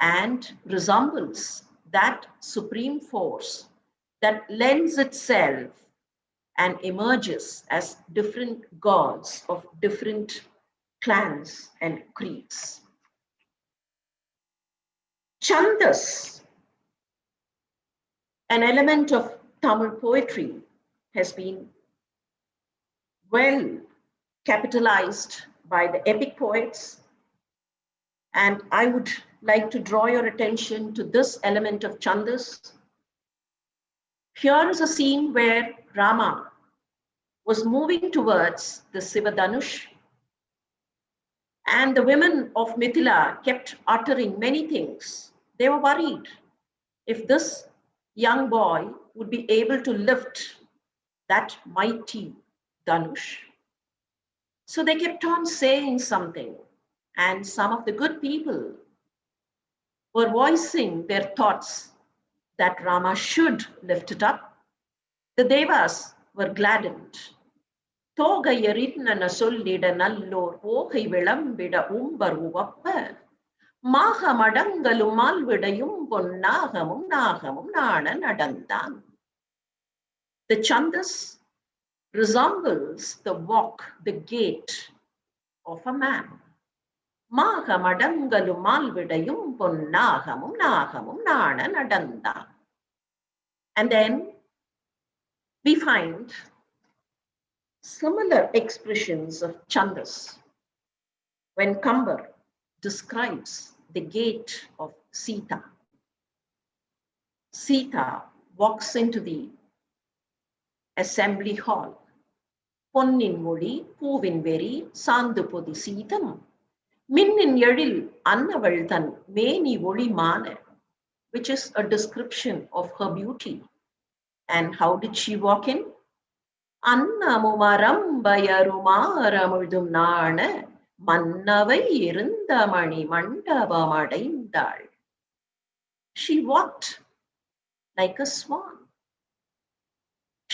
and resembles that supreme force that lends itself and emerges as different gods of different clans and creeds. Chandas, an element of Tamil poetry, has been well capitalized by the epic poets. And I would like to draw your attention to this element of Chandas. Here is a scene where Rama was moving towards the Sivadanush, and the women of Mithila kept uttering many things. They were worried if this young boy would be able to lift that mighty Danush. So they kept on saying something, and some of the good people were voicing their thoughts that Rama should lift it up. The Devas were gladdened. தோகையறின்னன சொல்லிட நல்லோர் ஓகை விளம்பிட உம்பர் உவப்ப மாகமடங்களும் மால்விடையும் பொன்னாகமும் நாகமும் நாண நடந்தான். The Chandas resembles the walk, the gait of a man. மாகமடங்களும் மால்விடையும் பொன்னாகமும் நாகமும் நாண நடந்தான். And then we find similar expressions of Chandas when Kambar describes the gait of Sita. Sita walks into the assembly hall. பொன்னின் மொழி பூவின் வெறி சாந்து பொதி சீதம் மின்னின் எழில் அன்னவள் தன் மேனி ஒளிமான, which is a description of her beauty. And how did she walk in? அன்னமுமரம் பயருமாரமுழுதும் நாண மன்னவை இருந்த மணி மண்டபம் அடைந்தாள். She walked like a swan.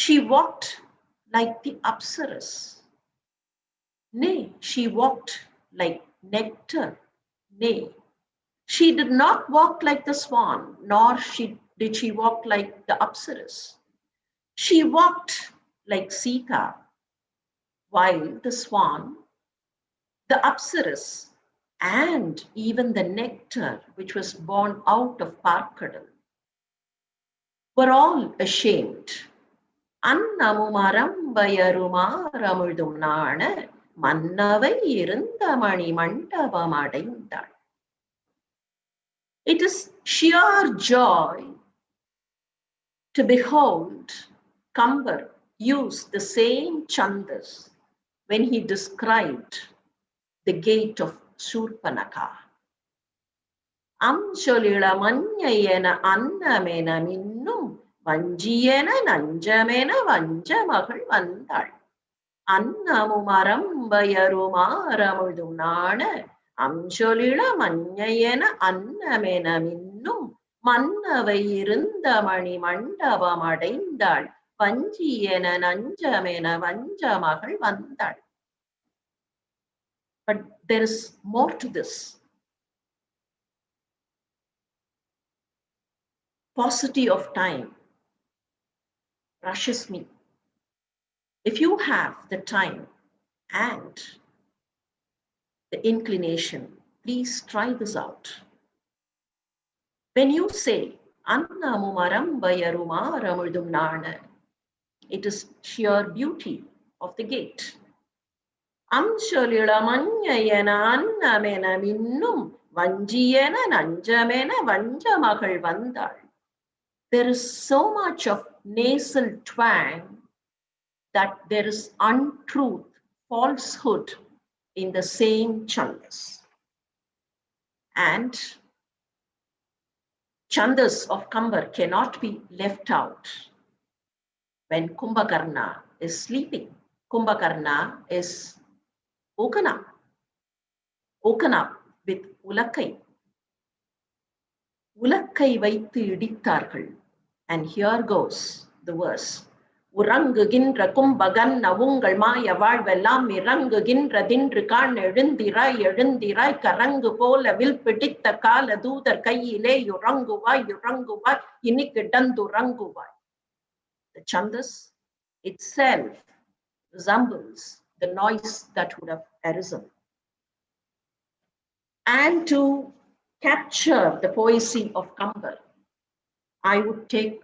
She walked like the Apsaras. Nay, she walked like nectar. Nay, she did not walk like the swan, nor did she walk like the Apsaras. She walked like Sita, while the swan, the Apsaras, and even the nectar which was born out of Parkadal were all ashamed. அன்னமுமரம் பயருமாரமுழுதும் நாண மன்னவை இருந்த மணி மண்டபம் அடைந்தாள். It is sheer joy to behold Kambar use the same Chandas when he described the gait of Surpanaka. அம்சொலிள மஞ்சையென அன்னமென மின்னும் வஞ்சியென நஞ்சமென வஞ்ச மகள் வந்தாள். அன்னமும் அரம்பயருமாரமுழுதும் நாண அம்சொலிள மஞ்சையென அன்னமென மின்னும் மன்னவை இருந்த மணி மண்டபம் அடைந்தாள். வஞ்சியென நஞ்சமென வஞ்ச மகள் வந்தாள். But there is more to this. Paucity of time rushes me. If you have the time and the inclination, please try this out. When you say annamum arambayarumaramudum nana, it is sheer beauty of the gate. Amsholila manyayana annamena minnum vanjiyana nanjamena vanjamagal vandal. There is so much of nasal twang that there is untruth, falsehood in the same Chandas. And Chandas of Kambar cannot be left out. When Kumbhakarna is sleeping, Kumbhakarna is woken up with Ulakkai. Ulakkai வைத்து இடித்தார்கள். And here goes the verse. உறங்குகின்ற Kumbakan உங்கள் மாய வாழ்வெல்லாம் இறங்குகின்ற தின்று காண் எழுந்திராய் எழுந்திராய் கரங்கு போல will பிடித்த கால தூதர் கையிலே யுறங்குவாய் யுறங்குவாய் இனி கிடந்துறங்குவாய். The chandas itself resembles the noise that would have arisen. And to capture the poesy of Kambar, I would take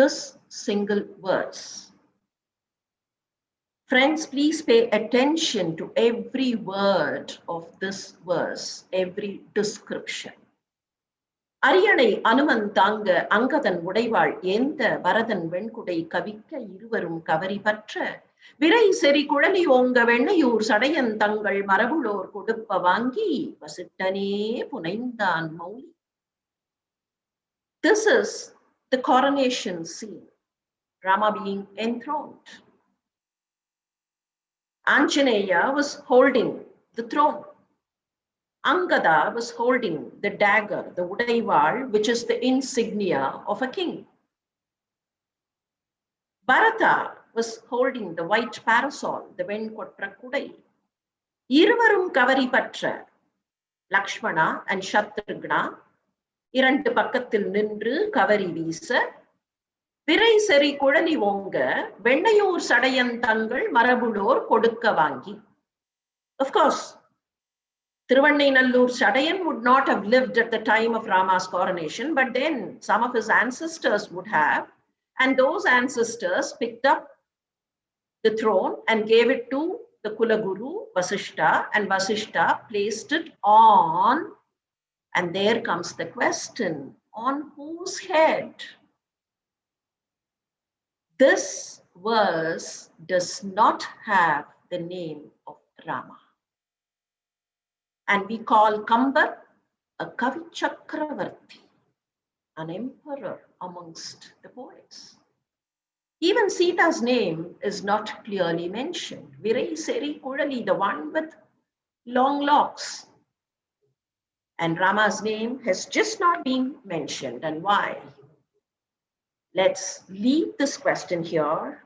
this single verse. Friends, please pay attention to every word of this verse, every description. அரியணை அனுமன் தாங்க அங்கதன் உடைவாள் ஏந்த வரதன் வெண்குடை கவிக்க இருவரும் கவரி பற்ற விரை செறி குழலி ஓங்க வெண்ணையூர் சடையன் தங்கள் மரபுளோர் கொடுப்ப வாங்கி வசிட்டனே புனைந்தான் Mouli. This is the coronation scene, Rama being enthroned. Anjaneya was holding the throne. Angada was holding the dagger, the udaival, which is the insignia of a king. Bharata was holding the white parasol, the venkotra kudai. Iruvarum kavari patra, Lakshmana and Shatrugna, இரண்டு பக்கத்தில் நின்று கவரி வீச விரை செறி குழலி ஓங்க வெண்ணையூர் சடையன் தங்கள் மரபுளோர் கொடுக்க வாங்கி. Of course, Thiruvannainallur Chadayan would not have lived at the time of Rama's coronation, but then some of his ancestors would have, and those ancestors picked up the throne and gave it to the Kulaguru Vasishta, and Vasishta placed it on, and there comes the question, on whose head? This verse does not have the name of Rama. And we call Kambar a Kavi Chakravarti, an emperor amongst the poets. Even Sita's name is not clearly mentioned. Virai Seri Kurali, the one with long locks. And Rama's name has just not been mentioned. And why? Let's leave this question here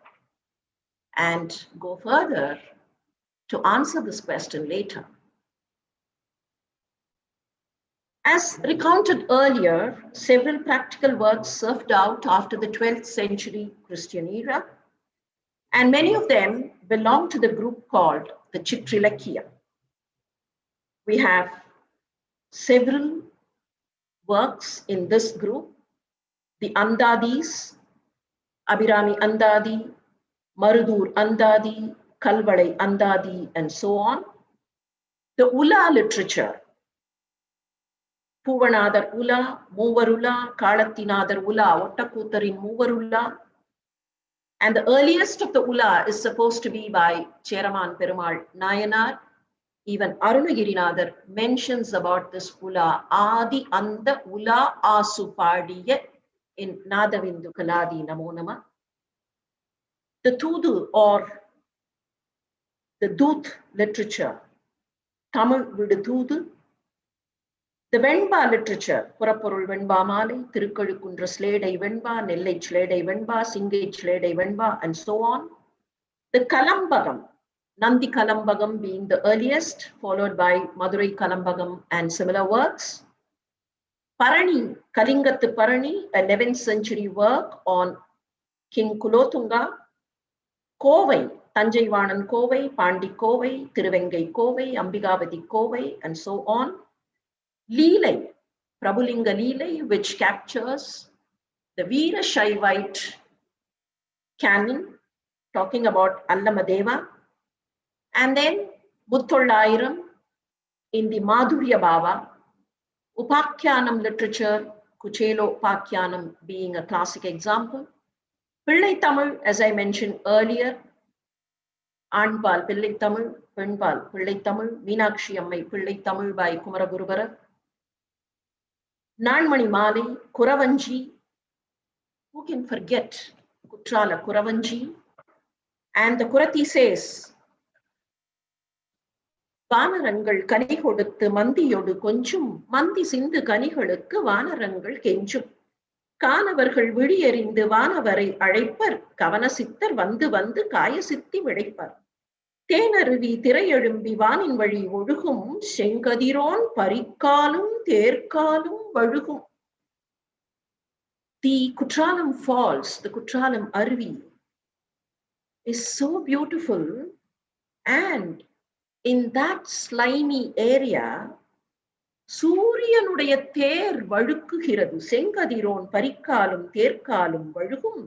and go further to answer this question later. As recounted earlier, several practical works surfed out after the 12th century Christian era, and many of them belong to the group called the Chitrilakya. We have several works in this group, the Andadis, Abhirami Andadi, Marudur Andadi, Kalvadai Andadi, and so on. The Ula literature, Puvanadar Ula, Movarula, Kalatinadar Ula, Ottakutarin Movarula. And the earliest of the Ula is supposed to be by Cheraman Perumal Nayanar. Even Arunagirinadar mentions about this Ula, Adi Anda Ula Asupadiya in Nadavindu Kaladi Namonama. The Tudu or the Dut literature, Tamil Vidu Tudu. The Venba literature, Purapurul Venba Mali, Tirukazhukundra Sledai Venba, Nellai Sledai Venba, Singai Sledai Venba, and so on. The Kalambagam, Nandi Kalambagam being the earliest, followed by Madurai Kalambagam and similar works. Parani, Kalingathu Parani, a 11th century work on King Kulothunga. Kovai, Tanjaivanan Kovai, Pandi Kovai, Tiruvengai Kovai, Ambigavati Kovai, and so on. Leelai, Prabhulinga Leelai, which captures the Veera Shaivite canon, talking about Allamadeva, and then Buttolairam in the Madhurya Bhava, Upakyanam literature, Kuchelo Upakyanam being a classic example. Pillai Tamil, as I mentioned earlier, Anpal Pillai Tamil, Penpal Pillai Tamil, Meenakshi Ammai Pillai Tamil by Kumaragurubara. Nanmani Mali, Kuravanji, who can forget Kutrala Kuravanji? And the Kurati says, வானரங்கள் கனி கொடுத்து மந்தியொடு கொஞ்சும், மந்தி சிந்து கனிகளுக்கு வானரங்கள் கெஞ்சும். கானவர்கள் விழியறிந்து வானவரை அழைப்பர், கவனசித்தர் வந்து வந்து காயசித்தி விளைப்பர். தேனருவி திரையெழும்பி வானின் வழி ஒழுகும், செங்கதிரோன் பரிக்காலும் தேர்காலும் வழுகும். The Kutralam Falls, the Kutralam Arvi, is so beautiful, and in that slimy area, சூரியனுடைய தேர் வழுக்குகிறது. செங்கதிரோன் பரிக்காலும் தேர்காலும் வழுகும்,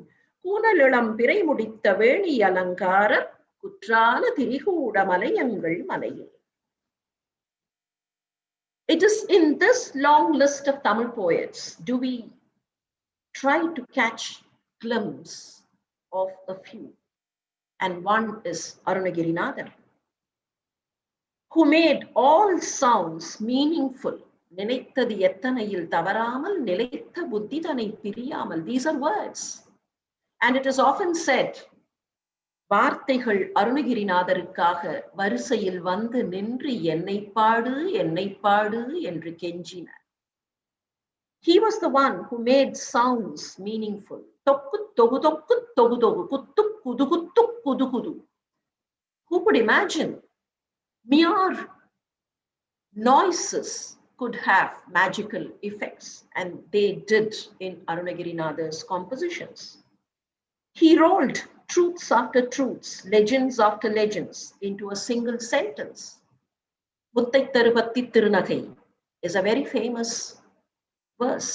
கூனலிளம் பிறை முடித்த வேணி அலங்கார குற்றால திரிகூட மலையங்கள் மலையில். It is in this long list of Tamil poets do we try to catch glimpse of a few, and one is Arunagirinadar, who made all sounds meaningful. நினைத்தது எத்தனையில் தவறாமல், நிலைத்த புத்திதனை பிரியாமல். These are words, and it is often said, வார்த்தைகள் அருணகிரிநாதருக்காக வரிசையில் வந்து நின்று என்னை பாடு என்னை பாடு என்று கெஞ்சின. He was the one who made sounds meaningful. Tokku togu tokku togu togu, kuttu kudu kuttu kudu kudu. Who could imagine mere noises could have magical effects, and they did in Arunagirinada's compositions. He rolled truths after truths, legends after legends into a single sentence. Muttai Tarupatti Tirunagai is a very famous verse.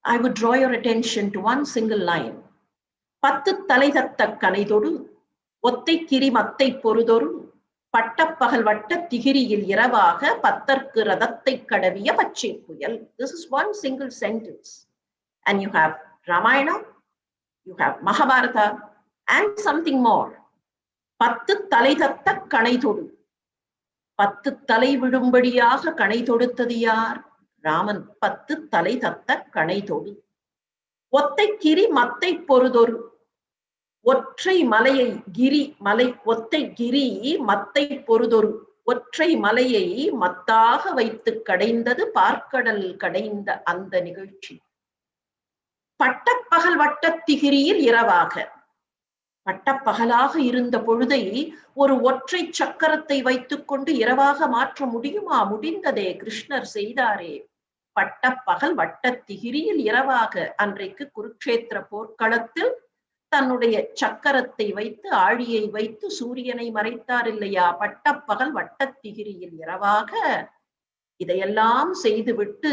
I would draw your attention to one single line. Pattu Talaithatta Kanaidodu, Ottai Kiri Mattai Porudoru, பட்டப்பகல் வட்ட திகிரியில் இரவாக பத்தற்கு ரதத்தை கடவிய பச்சை புயல். This is one single sentence, and you have Ramayana, you have Mahabharata, and something more. பத்து தலை தத்த கணை தொடு. பத்து தலை விடும்படியாக கணை தொடுத்தது யார்? ராமன். பத்து தலை தத்த கணை தொடு. ஒத்தை கிரி மத்தை பொருதொரு. ஒற்றை மலையை கிரி மலை, ஒத்தை கிரி மத்தை பொருதொரு. ஒற்றை மலையை மத்தாக வைத்து கடைந்தது பார்க்கடல் கடைந்த அந்த நிகழ்ச்சி. பட்டப்பகல் வட்ட திகிரியில் இரவாக, பட்டப்பகலாக இருந்த பொழுதை ஒரு ஒற்றை சக்கரத்தை வைத்துக் கொண்டு இரவாக மாற்ற முடியுமா? முடிந்ததே, கிருஷ்ணர் செய்தாரே. பட்டப்பகல் வட்ட திகிரியில் இரவாக அன்றைக்கு குருக்ஷேத்திர போர்க்களத்தில் தன்னுடைய சக்கரத்தை வைத்து ஆழியை வைத்து சூரியனை மறைத்தார் இல்லையா? பட்டப்பகல் வட்டத்திகிரியில் இரவாக இதையெல்லாம் செய்துவிட்டு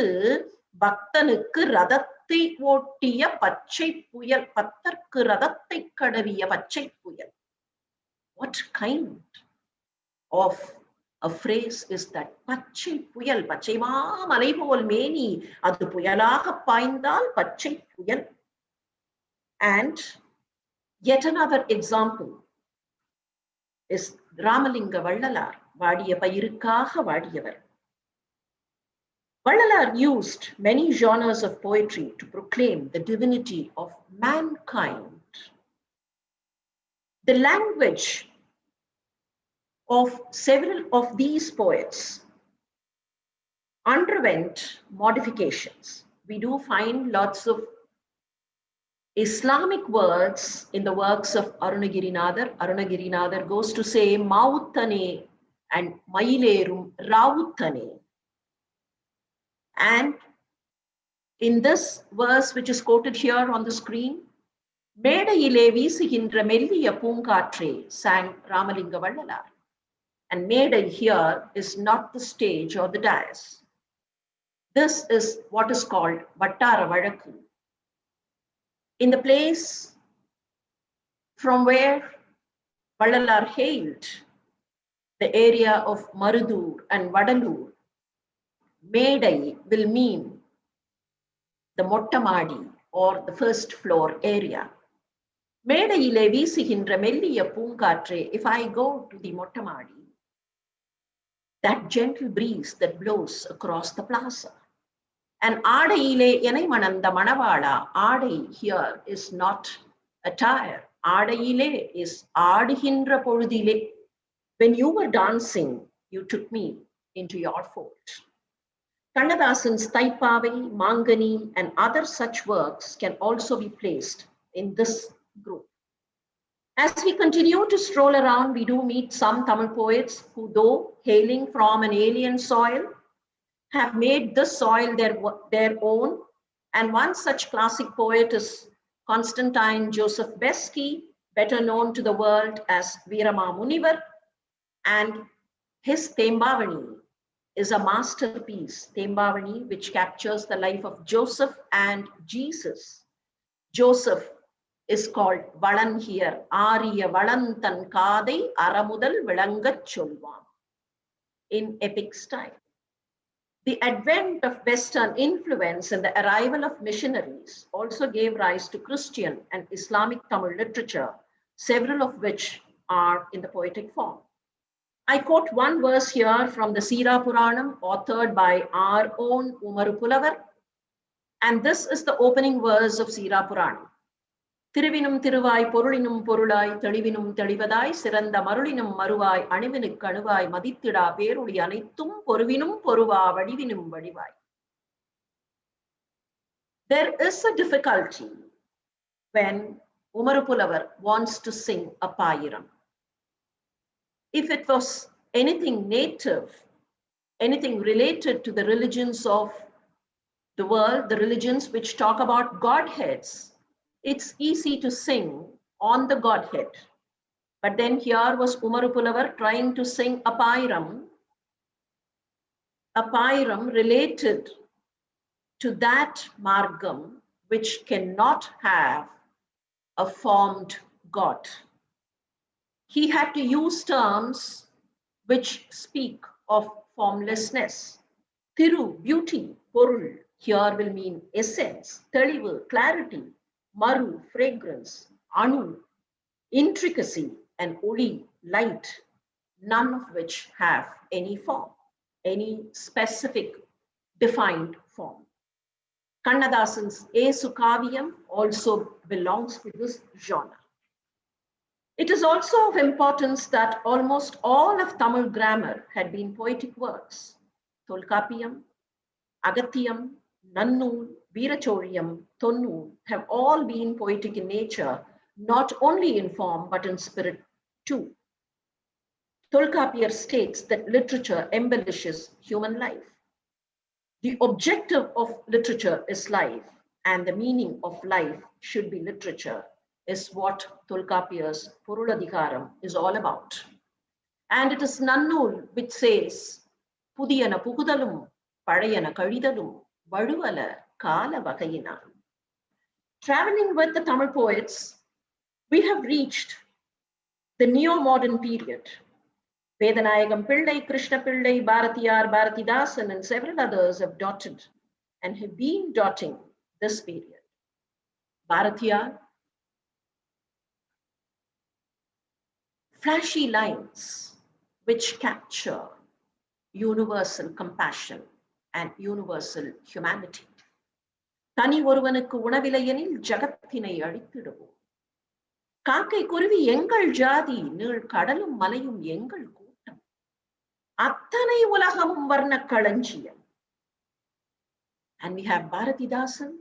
பக்தனுக்கு ரதத்தை ஓட்டிய பச்சை புயல், பத்தற்கு ரதத்தை கடவிய பச்சை புயல். What kind of a phrase is that? பச்சை புயல், பச்சை மாமலை போல் மேனி, அது புயலாக பாய்ந்தால் பச்சை புயல். And yet another example is Ramalinga Vallalar, வாடிய பயிருக்காக வாடியவர். Vallalar used many genres of poetry to proclaim the divinity of mankind. The language of several of these poets underwent modifications. We do find lots of Islamic words in the works of Arunagirinadar. Arunagirinadar goes to say Mauthane and Mailerum Rauthane. And in this verse, which is quoted here on the screen, Medayile Veesuginra Melliya Poonkaatre sang Ramalinga Vallalar. And Medai here is not the stage or the dais. This is what is called Vattara Vazhakku. In the place from where Vallalar hailed, the area of Marudur and Vadalur, Medai will mean the Mottamadi or the first floor area. Medayile Veesuginra Melliya Poonkaatre, if I go to the Mottamadi, that gentle breeze that blows across the plaza. And Adaile Enai Mananda Manavala, Adai here is not attire. Adaile is Adhindra Poludile. When you were dancing, you took me into your fold. Kannadasan's Thaipavai, Mangani, and other such works can also be placed in this group. As we continue to stroll around, we do meet some Tamil poets who, though hailing from an alien soil, have made this soil their own. And one such classic poet is Constantine Joseph Beski, better known to the world as Veerama Munivar. And his Thembavani is a masterpiece, Thembavani, which captures the life of Joseph and Jesus. Joseph is called Valan here, Ariya Valantan Kadai Aramudal Vilangat Cholvan, in epic style. The advent of Western influence and the arrival of missionaries also gave rise to Christian and Islamic Tamil literature, several of which are in the poetic form. I quote one verse here from the Sira Puranam, authored by our own Umaru Pulavar, and this is the opening verse of Sira Puranam. Thiruvinum Thiruvai Porulinum Porulai Thalivinum Talivadai Siranda Marulinum Maruvai Animinuk Kanuvai Maditida Peruli Anitum Poruvinum Poruva Vadivinum Vadivai. There is a difficulty when Umaru Pulavar wants to sing a Payiram. If it was anything native, anything related to the religions of the world, the religions which talk about Godheads, it's easy to sing on the Godhead. But then here was Umaru Pulavar trying to sing a Payiram related to that Margam which cannot have a formed God. He had to use terms which speak of formlessness. Thiru, beauty, Porul, here will mean essence, Thalivu, clarity, Maru, fragrance, Anu, intricacy, and Uli, light, none of which have any form, any specific defined form. Kannadasan's Esu Kaviyam also belongs to this genre. It is also of importance that almost all of Tamil grammar had been poetic works. Tolkapiyam, Agathiyam, Nannul, Veerachoriyam, Thonnul have all been poetic in nature, not only in form but in spirit too. Tolkapiyar states that literature embellishes human life. The objective of literature is life, and the meaning of life should be literature, is what Tolkapiyar's Puruladikaram is all about. And it is Nannul which says, Pudiyana Pukudalum, Padayana Kalidalum, Vaduvala Kala Vakayina. Traveling with the Tamil poets, we have reached the neo-modern period. Vedanayagam Pillai, Krishna Pillai, Bharatiyar, Bharatidasan, and several others have dotted and have been dotting this period. Bharatiyar, flashy lines which capture universal compassion and universal humanity. Tani oruvanukku unavilayenil jagathinai adithiduvom. Kaakai kuruvi engal jaathi, neel kadalum malayum engal kootam. Athanai ulagamum varna kalanchiyam. And we have Bharatidasan,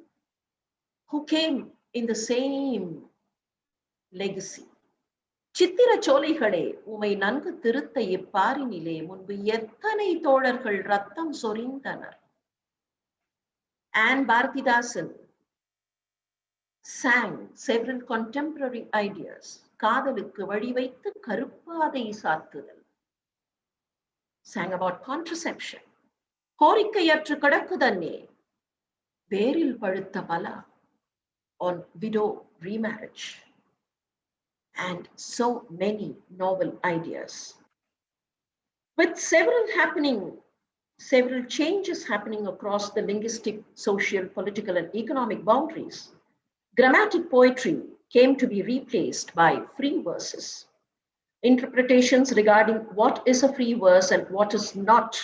who came in the same legacy. சித்திர சோலைகளே உமை நன்கு திருத்த இப்பாரினிலே முன்பு எத்தனை தோழர்கள் ரத்தம் சொரிந்தனர். And Bharatidasan sang several contemporary ideas. காதலுக்கு வழிவைத்து கருப்பாதை சாத்துதல். Sang about contraception. கோரிக்கையற்று கிடக்குதன்னே வேரில் பழுத்த பலா, on widow remarriage. And so many novel ideas. With several changes happening across the linguistic, social, political, and economic boundaries, grammatic poetry came to be replaced by free verses. Interpretations regarding what is a free verse and what is not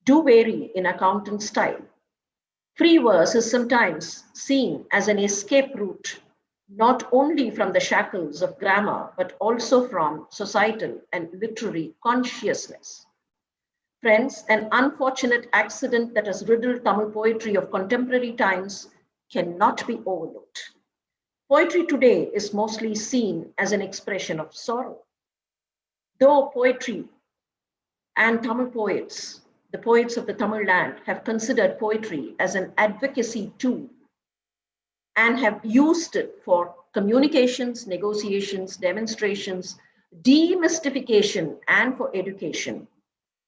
do vary in account and style. Free verse is sometimes seen as an escape route not only from the shackles of grammar, but also from societal and literary consciousness. Friends, an unfortunate accident that has riddled Tamil poetry of contemporary times cannot be overlooked. Poetry today is mostly seen as an expression of sorrow. Though poetry and Tamil poets, the poets of the Tamil land, have considered poetry as an advocacy tool and have used it for communications, negotiations, demonstrations, demystification, and for education.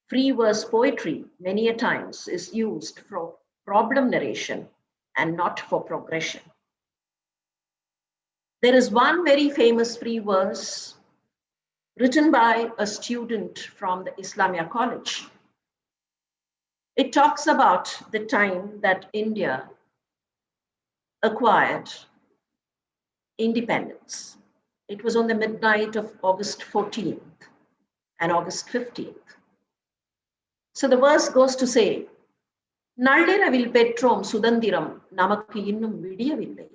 Free verse poetry, many a times, is used for problem narration and not for progression. There is one very famous free verse written by a student from the Islamia College. It talks about the time that India acquired independence. It was on the midnight of August 14th and August 15th. So the verse goes to say, Nalliravil petrom sudandiram namakku innum vidiyavillai.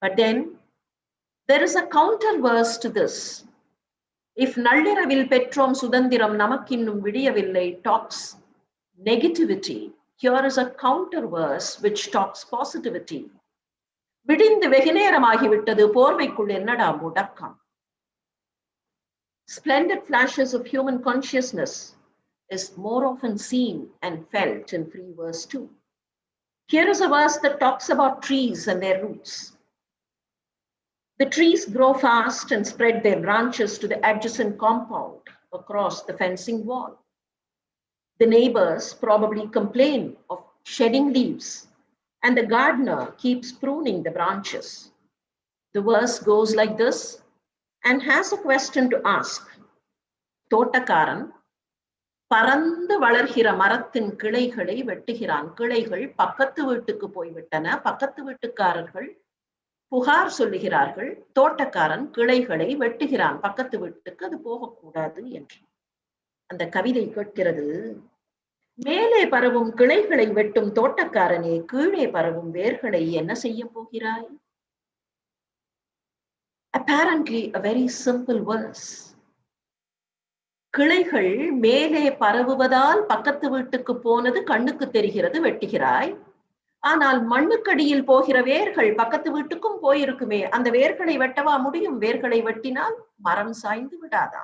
But then there is a counter verse to this. If Nalliravil petrom sudandiram namakkinnum vidiyavillai talks negativity, here is a counter verse which talks positivity. விடிந்து வெகுநேரமாகிவிட்டது போர்வைக்குள் என்னடா முடக்கம். Splendid flashes of human consciousness is more often seen and felt in free verse 2. Here is a verse that talks about trees and their roots. The trees grow fast and spread their branches to the adjacent compound across the fencing wall. The neighbors probably complain of shedding leaves, and the gardener keeps pruning the branches. The verse goes like this and has a question to ask. தோட்டக்காரன் பறந்து வளர்கிற மரத்தின் கிளைகளை வெட்டுகிறான். கிளைகள் பக்கத்து வீட்டுக்கு போய்விட்டன. பக்கத்து வீட்டுக்காரர்கள் புகார் சொல்லுகிறார்கள். தோட்டக்காரன் கிளைகளை வெட்டுகிறான். பக்கத்து வீட்டுக்கு அது போகக்கூடாது என்று. அந்த கவிதை கேட்கிறது, மேலே பரவும் கிளைகளை வெட்டும் தோட்டக்காரனே, கீழே பரவும் வேர்களை என்ன செய்ய போகிறாய்? Apparently a very simple verse. கிளைகள் மேலே பரவுவதால் பக்கத்து வீட்டுக்கு போனது கண்ணுக்கு தெரிகிறது, வெட்டுகிறாய். ஆனால் மண்ணுக்கடியில் போகிற வேர்கள் பக்கத்து வீட்டுக்கும் போயிருக்குமே, அந்த வேர்களை வெட்டவா முடியும்? வேர்களை வெட்டினால் மரம் சாய்ந்து விடாதா?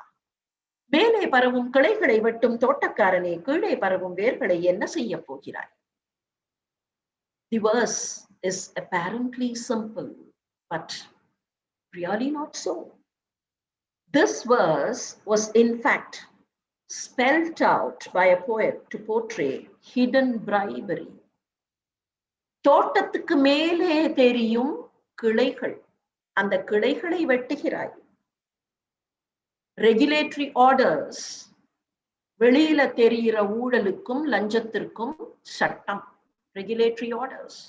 மேலே பரவும் கிளைகளை வெட்டும் தோட்டக்காரனே, கீழே பரவும் வேர்களை என்ன செய்ய போகிறாய்? The verse is apparently simple, but really not so. This verse was in fact spelled out by a poet to portray hidden bribery. தோட்டத்துக்கு மேலே தெரியும் கிளைகள், அந்த கிளைகளை வெட்டுகிறாய். ரெகுலேட்டரி ஆர்டர்ஸ், வெளியில தெரிகிற ஊழலுக்கும் லஞ்சத்திற்கும் சட்டம், ரெகுலேட்டரி ஆர்டர்ஸ்.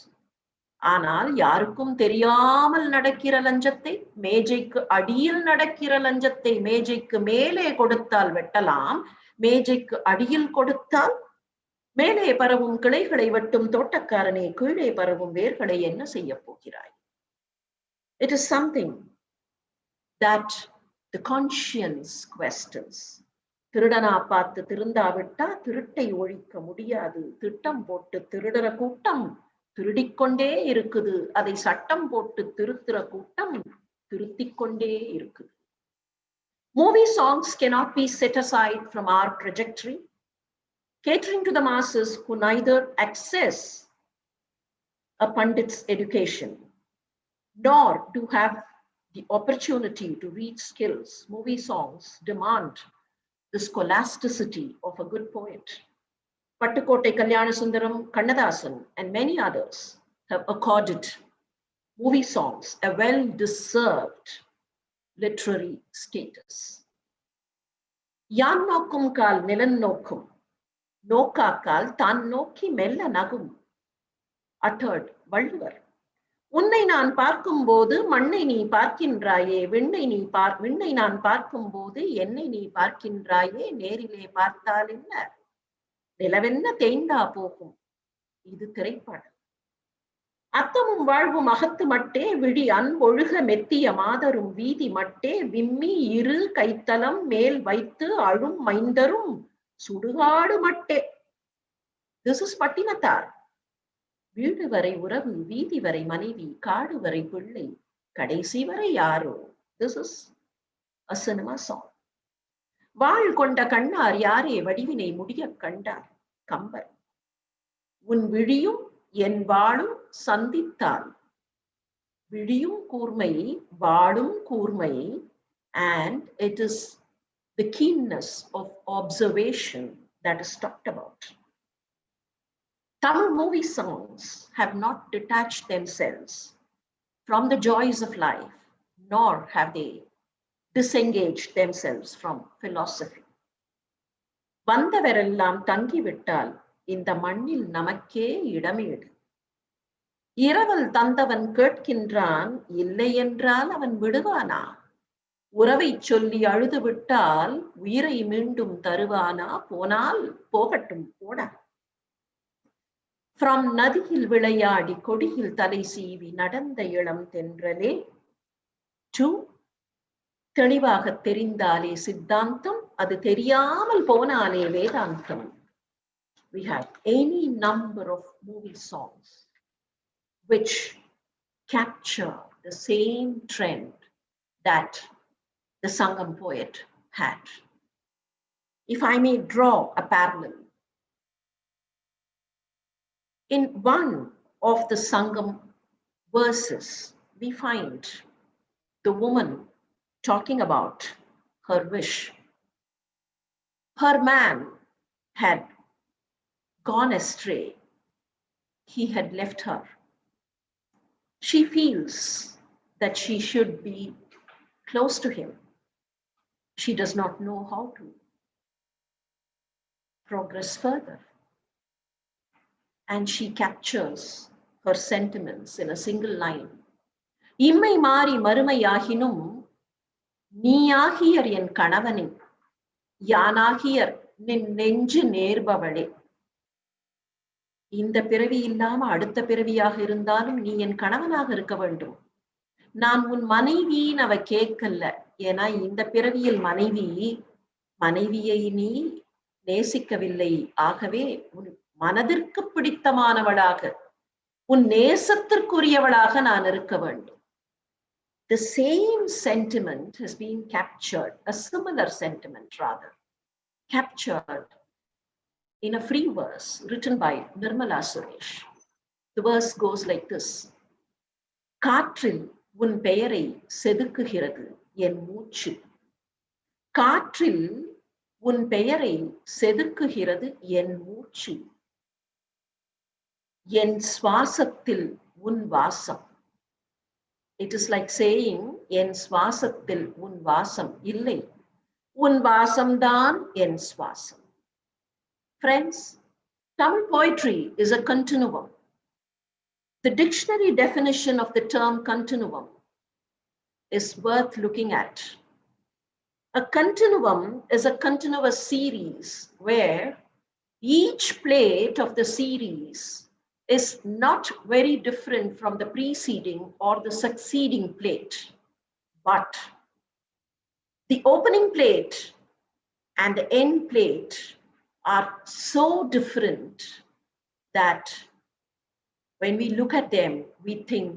ஆனால் யாருக்கும் தெரியாமல் நடக்கிற லஞ்சத்தை, மேஜைக்கு அடியில் நடக்கிற லஞ்சத்தை மேஜைக்கு மேலே கொடுத்தால் வெட்டலாம், மேஜைக்கு அடியில் கொடுத்தால் மேலே பரவும் கிளைகளை வெட்டும் தோட்டக்காரனே, கீழே பரவும் வேர்களை என்ன செய்ய போகிறாய்? It is something that the conscience questions. திருடனா பார்த்து திருந்தாவிட்டா திருட்டை ஒழிக்க முடியாது. திட்டம் போட்டு திருடுற கூட்டம் திருடிக்கொண்டே இருக்குது. அதை சட்டம் போட்டு திருத்துற கூட்டம் திருத்திக்கொண்டே இருக்குது. Movie songs cannot be set aside from our trajectory, catering to the masses who neither access a pandit's education nor do have the opportunity to reach skills. Movie songs demand the scholasticity of a good poet. Pattukotai Kalyanasundaram, Kannadasan, and many others have accorded movie songs a well-deserved literary status. Yan nokkum kal nilan nokkum, nokkakkal tan nokki mella nagum, uttered Valluvar. உன்னை நான் பார்க்கும் போது மண்ணை நீ பார்க்கின்றாயே, விண்ணை நான் பார்க்கும் போது என்னை நீ பார்க்கின்றாயே, நேரிலே பார்த்தால் என்ன, நிலவென்ன தேய்ந்தா போகும். இது திரைப்படம். அத்தமும் வாழ்வும் அகத்து மட்டே விழி அன்பொழுக மெத்திய மாதரும் வீதி மட்டே விம்மி இரு கைத்தலம் மேல் வைத்து அழும் மைந்தரும் சுடுகாடு மட்டே. This is Pattinathar. வீடு வரை உறவு, வீதி வரை மனைவி, காடு வரை பிள்ளை, கடைசி வரை யாரோ. This is a cinema song. வாழ் கொண்ட கண்ணார் யாரே வடிவினை முடிய கண்டார். கம்பர். உன் விழியும் என் வாழும் சந்தித்தால். விழியும் கூர்மை, வாழும் கூர்மை, and it is the keenness of observation that is talked about. Tamil movie songs have not detached themselves from the joys of life, nor have they disengaged themselves from philosophy. வந்தவரெல்லாம் தங்கிவிட்டால் இந்த மண்ணில் நமக்கே இடமேடு. இரவல் தந்தவன் கேட்கின்றான், இல்லை என்றால் அவன் விடுவானா? உறவை சொல்லி அழுது விட்டால் உயிரை மீண்டும் தருவானா? போனால் போகட்டும் போடா. From நதியில் விளையாடி கொடியில் தலை சீவி நடந்த இளம் தென்றலே to தெளிவாக தெரிந்தாலே சித்தாந்தம், அது தெரியாமல் போனாலே வேதாந்தம். We have any number of movie songs which capture the same trend that the Sangam poet had. If I may draw a parallel, in one of the Sangam verses, we find the woman talking about her wish. Her man had gone astray. He had left her. She feels that she should be close to him. She does not know how to progress further. And she captures her sentiments in a single line. இம்மை மாறி மறுமையாகினும் நீயாகியர் என் கணவனே, யானாகியர் நின் நெஞ்சு நேர்பவளே. இந்த பிறவி இல்லாம அடுத்த பிறவியாக இருந்தாலும் நீ என் கணவனாக இருக்க வேண்டும். நான் உன் மனைவின்னு அவ கேட்கல. ஏன்னா இந்த பிறவியில் மனைவியை நீ நேசிக்கவில்லை. ஆகவே உன் மனதிற்கு பிடித்தமானவளாக, உன் நேசத்திற்குரியவளாக நான் இருக்க வேண்டும். The same sentiment has been captured, a similar sentiment rather, captured in a free verse written by Nirmala Suresh. The verse goes like this. காற்றில் உன் பெயரை செதுக்குகிறது என் மூச்சு. காற்றில் உன் பெயரை செதுக்குகிறது என் மூச்சு. என் சுவாசத்தில் உன் வாசம். It is like saying, என் சுவாசத்தில் உன் வாசம் இல்லை, உன் வாசம்தான் என் சுவாசம். Friends, Tamil poetry is a continuum. The dictionary definition of the term continuum is worth looking at. A continuum is a continuous series where each plate of the series is not very different from the preceding or the succeeding plate, but the opening plate and the end plate are so different that when we look at them, we think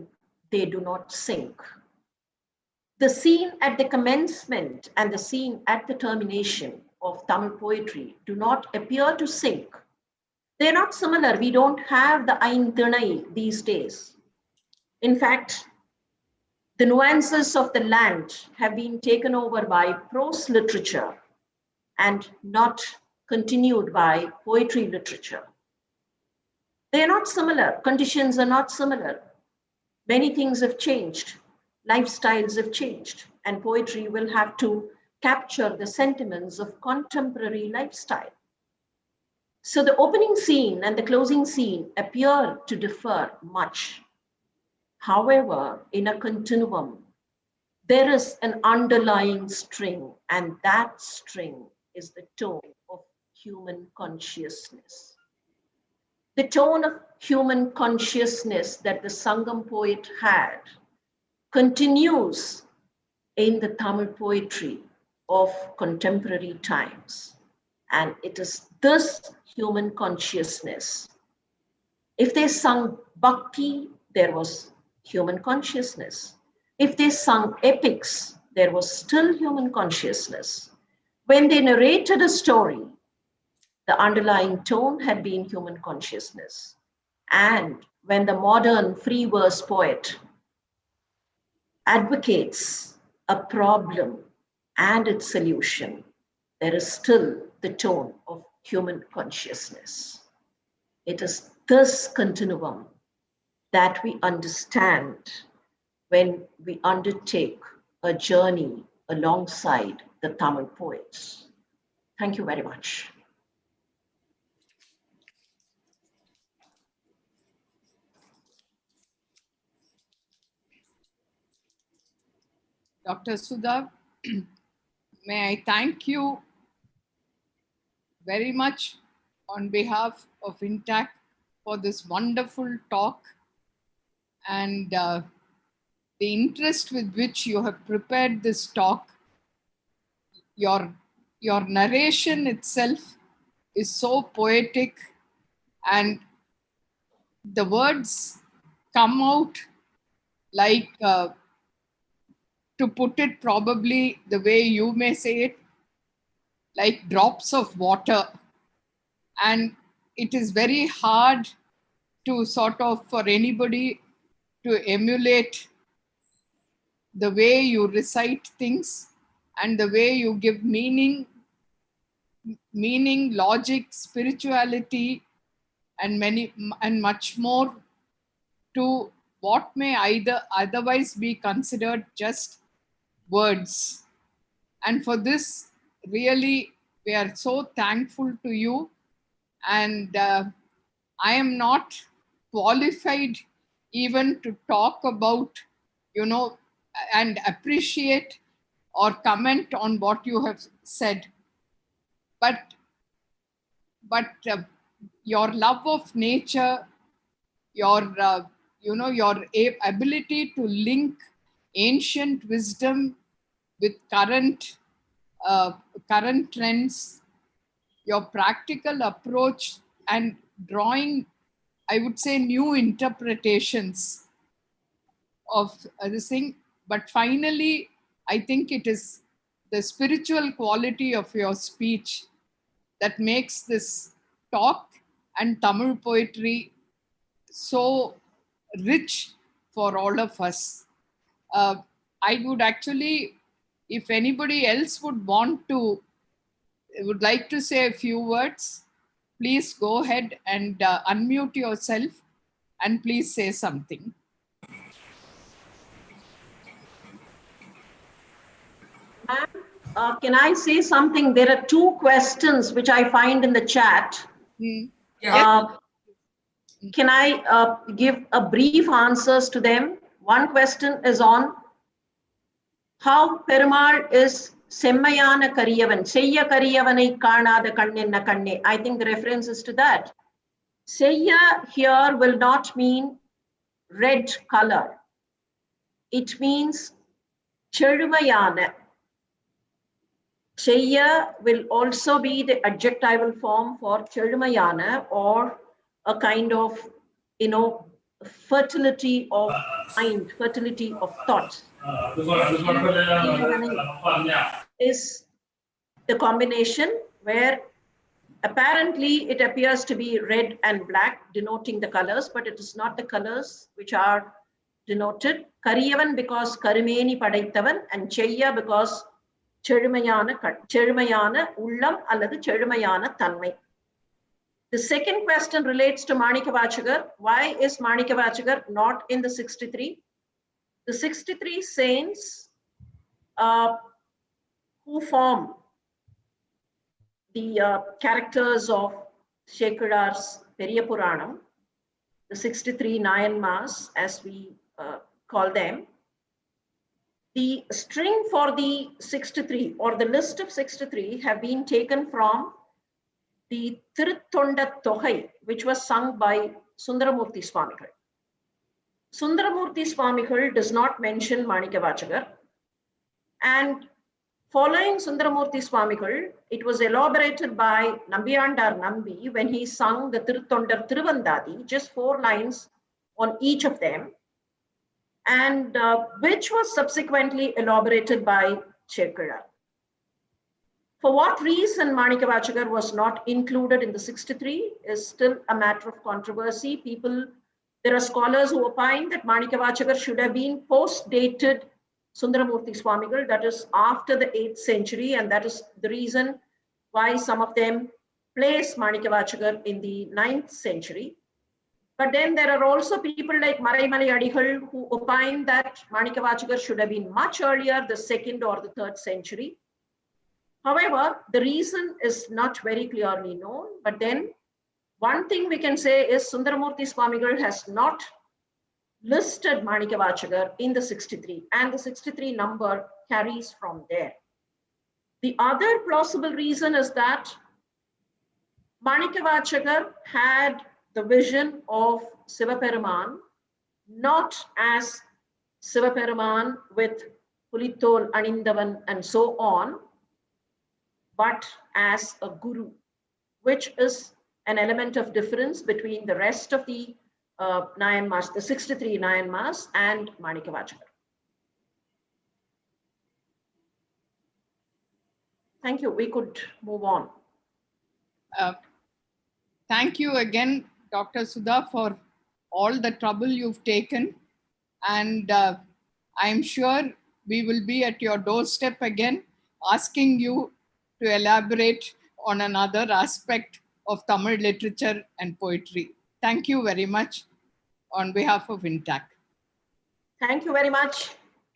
they do not sync. The scene at the commencement and the scene at the termination of Tamil poetry do not appear to sync. They're not similar. We don't have the INTACH these days. In fact, the nuances of the land have been taken over by prose literature and not continued by poetry literature. They're not similar. Conditions are not similar. Many things have changed. Lifestyles have changed, and poetry will have to capture the sentiments of contemporary lifestyle. So the opening scene and the closing scene appear to differ much. However, in a continuum, there is an underlying string, and that string is the tone of human consciousness. the tone of human consciousness that the Sangam poet had continues in the Tamil poetry of contemporary times. And it is this human consciousness. If they sung bhakti, there was human consciousness. If they sung epics, there was still human consciousness. When they narrated a story, the underlying tone had been human consciousness. And when the modern free verse poet advocates a problem and its solution, there is still the tone of human consciousness. It is this continuum that we understand when we undertake a journey alongside the Tamil poets. Thank you very much. Dr. Sudha, may I thank you very much on behalf of INTACH for this wonderful talk and the interest with which you have prepared this talk. Your narration itself is so poetic and the words come out like, to put it probably the way you may say it, like drops of water. And it is very hard to sort of, for anybody to emulate the way you recite things and the way you give meaning, logic, spirituality, and much more to what may either otherwise be considered just words. And for this, really, we are so thankful to you. And I am not qualified even to talk about, and appreciate or comment on what you have said. But your love of nature, your ability to link ancient wisdom with current trends, your practical approach and drawing, I would say, new interpretations of this thing. But finally, I think it is the spiritual quality of your speech that makes this talk and Tamil poetry so rich for all of us. I would actually, if anybody else would like to say a few words, please go ahead and unmute yourself and please say something. Ma'am, can I say something? There are two questions which I find in the chat. Yeah. Can I give a brief answers to them? One question is on how Perumal is Semmayana Kariyavan, Seyya Kariyavanai Kanada Kanninna Kanne. I think the reference is to that. Seyya here will not mean red color. It means Cherumayana. Seyya will also be the adjectival form for Cherumayana, or a kind of, fertility of mind, fertility of thought. Is the combination where apparently it appears to be red and black denoting the colors, but it is not the colors which are denoted. Kariyavan because Karimeni Padaitavan, and Cheyya because Cherumayana Ullam alladu Cherumayana Tanmai. The second question relates to Manikavachagar. Why is Manikavachagar not in the 63? The 63 saints who form the characters of Shekhar's Periya Puranam, the 63 Nayanmas, as we call them. The string for the 63 or the list of 63 have been taken from the Tiruttonda Tohai, which was sung by Sundaramurthy Swamigal. Sundaramurthy Swamigal does not mention Manikavachagar, and following Sundaramurthy Swamigal, it was elaborated by Nambiyandar Nambi when he sung the Tiruttondar Tiruvandadi, just 4 lines on each of them, and which was subsequently elaborated by Chekkilar. For what reason Manikavachagar was not included in the 63 is still a matter of controversy. There are scholars who opine that Manikavachagar should have been post-dated Sundaramurthy Swamigal, that is after the 8th century, and that is the reason why some of them place Manikavachagar in the 9th century. But then there are also people like Maraimalai Adigal who opine that Manikavachagar should have been much earlier, the 2nd or the 3rd century. However, the reason is not very clearly known, but then one thing we can say is Sundaramurthy Swamigal has not listed Manikavachagar in the 63, and the 63 number carries from there. The other plausible reason is that Manikavachagar had the vision of Sivaperuman not as Sivaperuman with Pulithol, Anindavan and so on, but as a guru, which is an element of difference between the rest of the Nayanmars, the 63 Nayanmars and Manikavachagar. Thank you. We could move on. Thank you again, Dr. Sudha, for all the trouble you've taken. And I'm sure we will be at your doorstep again, asking you to elaborate on another aspect of Tamil literature and poetry. Thank you very much on behalf of INTACH. Thank you very much.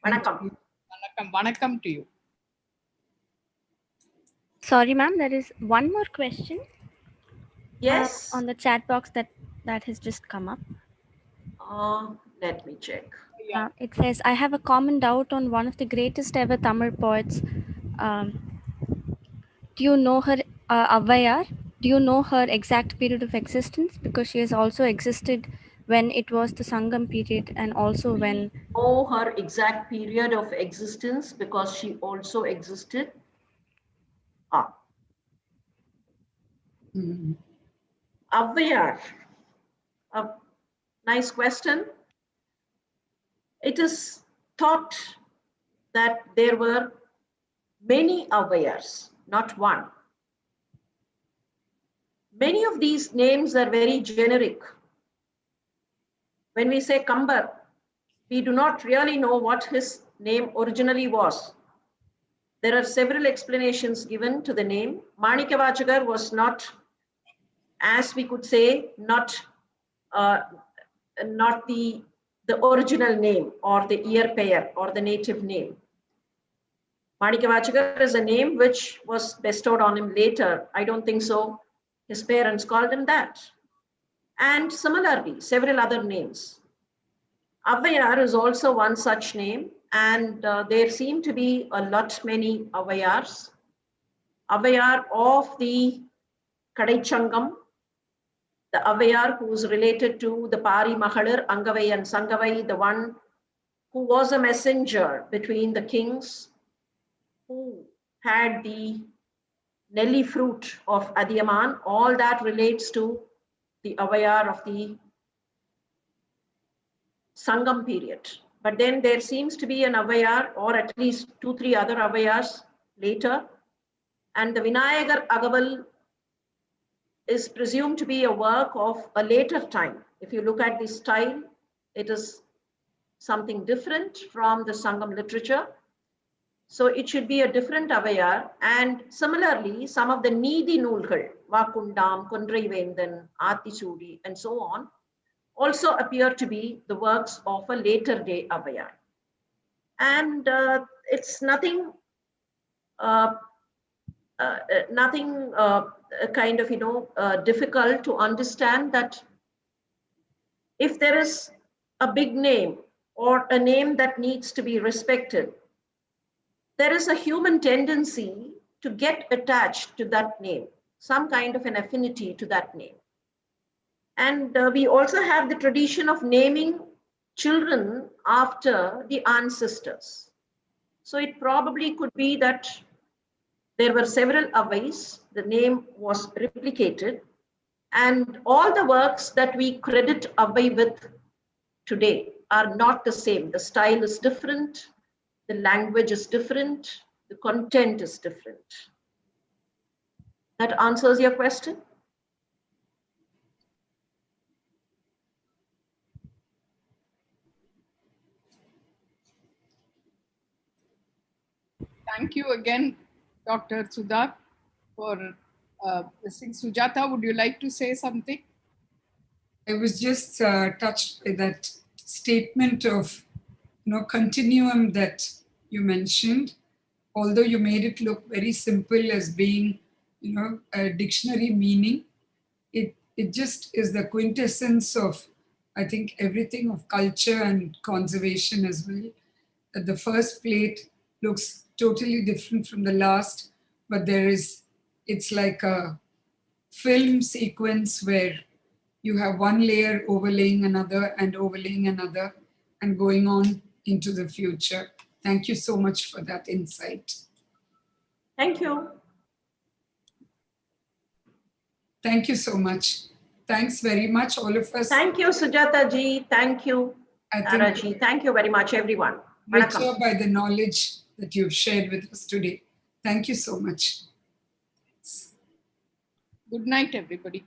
Vanakkam. Vanakkam, vanakkam to you. Sorry, ma'am, there is one more question. Yes. On the chat box that has just come up. Let me check. It says, I have a common doubt on one of the greatest ever Tamil poets. Do you know her, Avvayar? Do you know her exact period of existence? Because she has also existed when it was the Sangam period and also when... know her exact period of existence because she also existed. Avvayar. Nice question. It is thought that there were many Avvayars, not one. Many of these names are very generic. When we say Kambar, we do not really know what his name originally was. There are several explanations given to the name. Manikavachagar was not, as we could say, not the original name or the ear pair or the native name. Manikavachagar is a name which was bestowed on him later. I don't think so. His parents called him that. And similarly, several other names. Avvayar is also one such name, and there seem to be a lot many Avvayars. Avvayar of the Kadaichangam, the Avvayar who is related to the Pari Mahalar, Angavai and Sangavai, the one who was a messenger between the kings, who had the Nelly fruit of Adiyaman. All that relates to the Avvayar of the Sangam period. But then there seems to be an Avvayar, or at least 2-3 other Avvayars later. And the Vinayagar Agaval is presumed to be a work of a later time. If you look at the style, it is something different from the Sangam literature. So it should be a different Avvayar. And similarly, some of the Needi Noolgal, Vakundam, Kundrai Vendan, Atisudi, and so on, also appear to be the works of a later day Avvayar. And it's nothing difficult to understand that if there is a big name or a name that needs to be respected, there is a human tendency to get attached to that name. some kind of an affinity to that name. And we also have the tradition of naming children after the ancestors. So it probably could be that there were several Avais, the name was replicated, and all the works that we credit Avai with today are not the same. The style is different, the language is different, the content is different. That answers your question? Thank you again, Dr. Sudha, for listening. Sujata, would you like to say something? I was just touched by that statement of, continuum that you mentioned. Although you made it look very simple as being, a dictionary meaning, it just is the quintessence of, I think, everything of culture and conservation as well. That the first plate looks totally different from the last, but it's like a film sequence where you have one layer overlaying another and overlaying another and going on into the future. Thank you so much for that insight. Thank you. Thank you so much. Thanks very much, all of us. Thank you, Sujata ji. Thank you, Tara ji. Thank you very much, everyone. Richer by the knowledge that you've shared with us today. Thank you so much. Good night, everybody.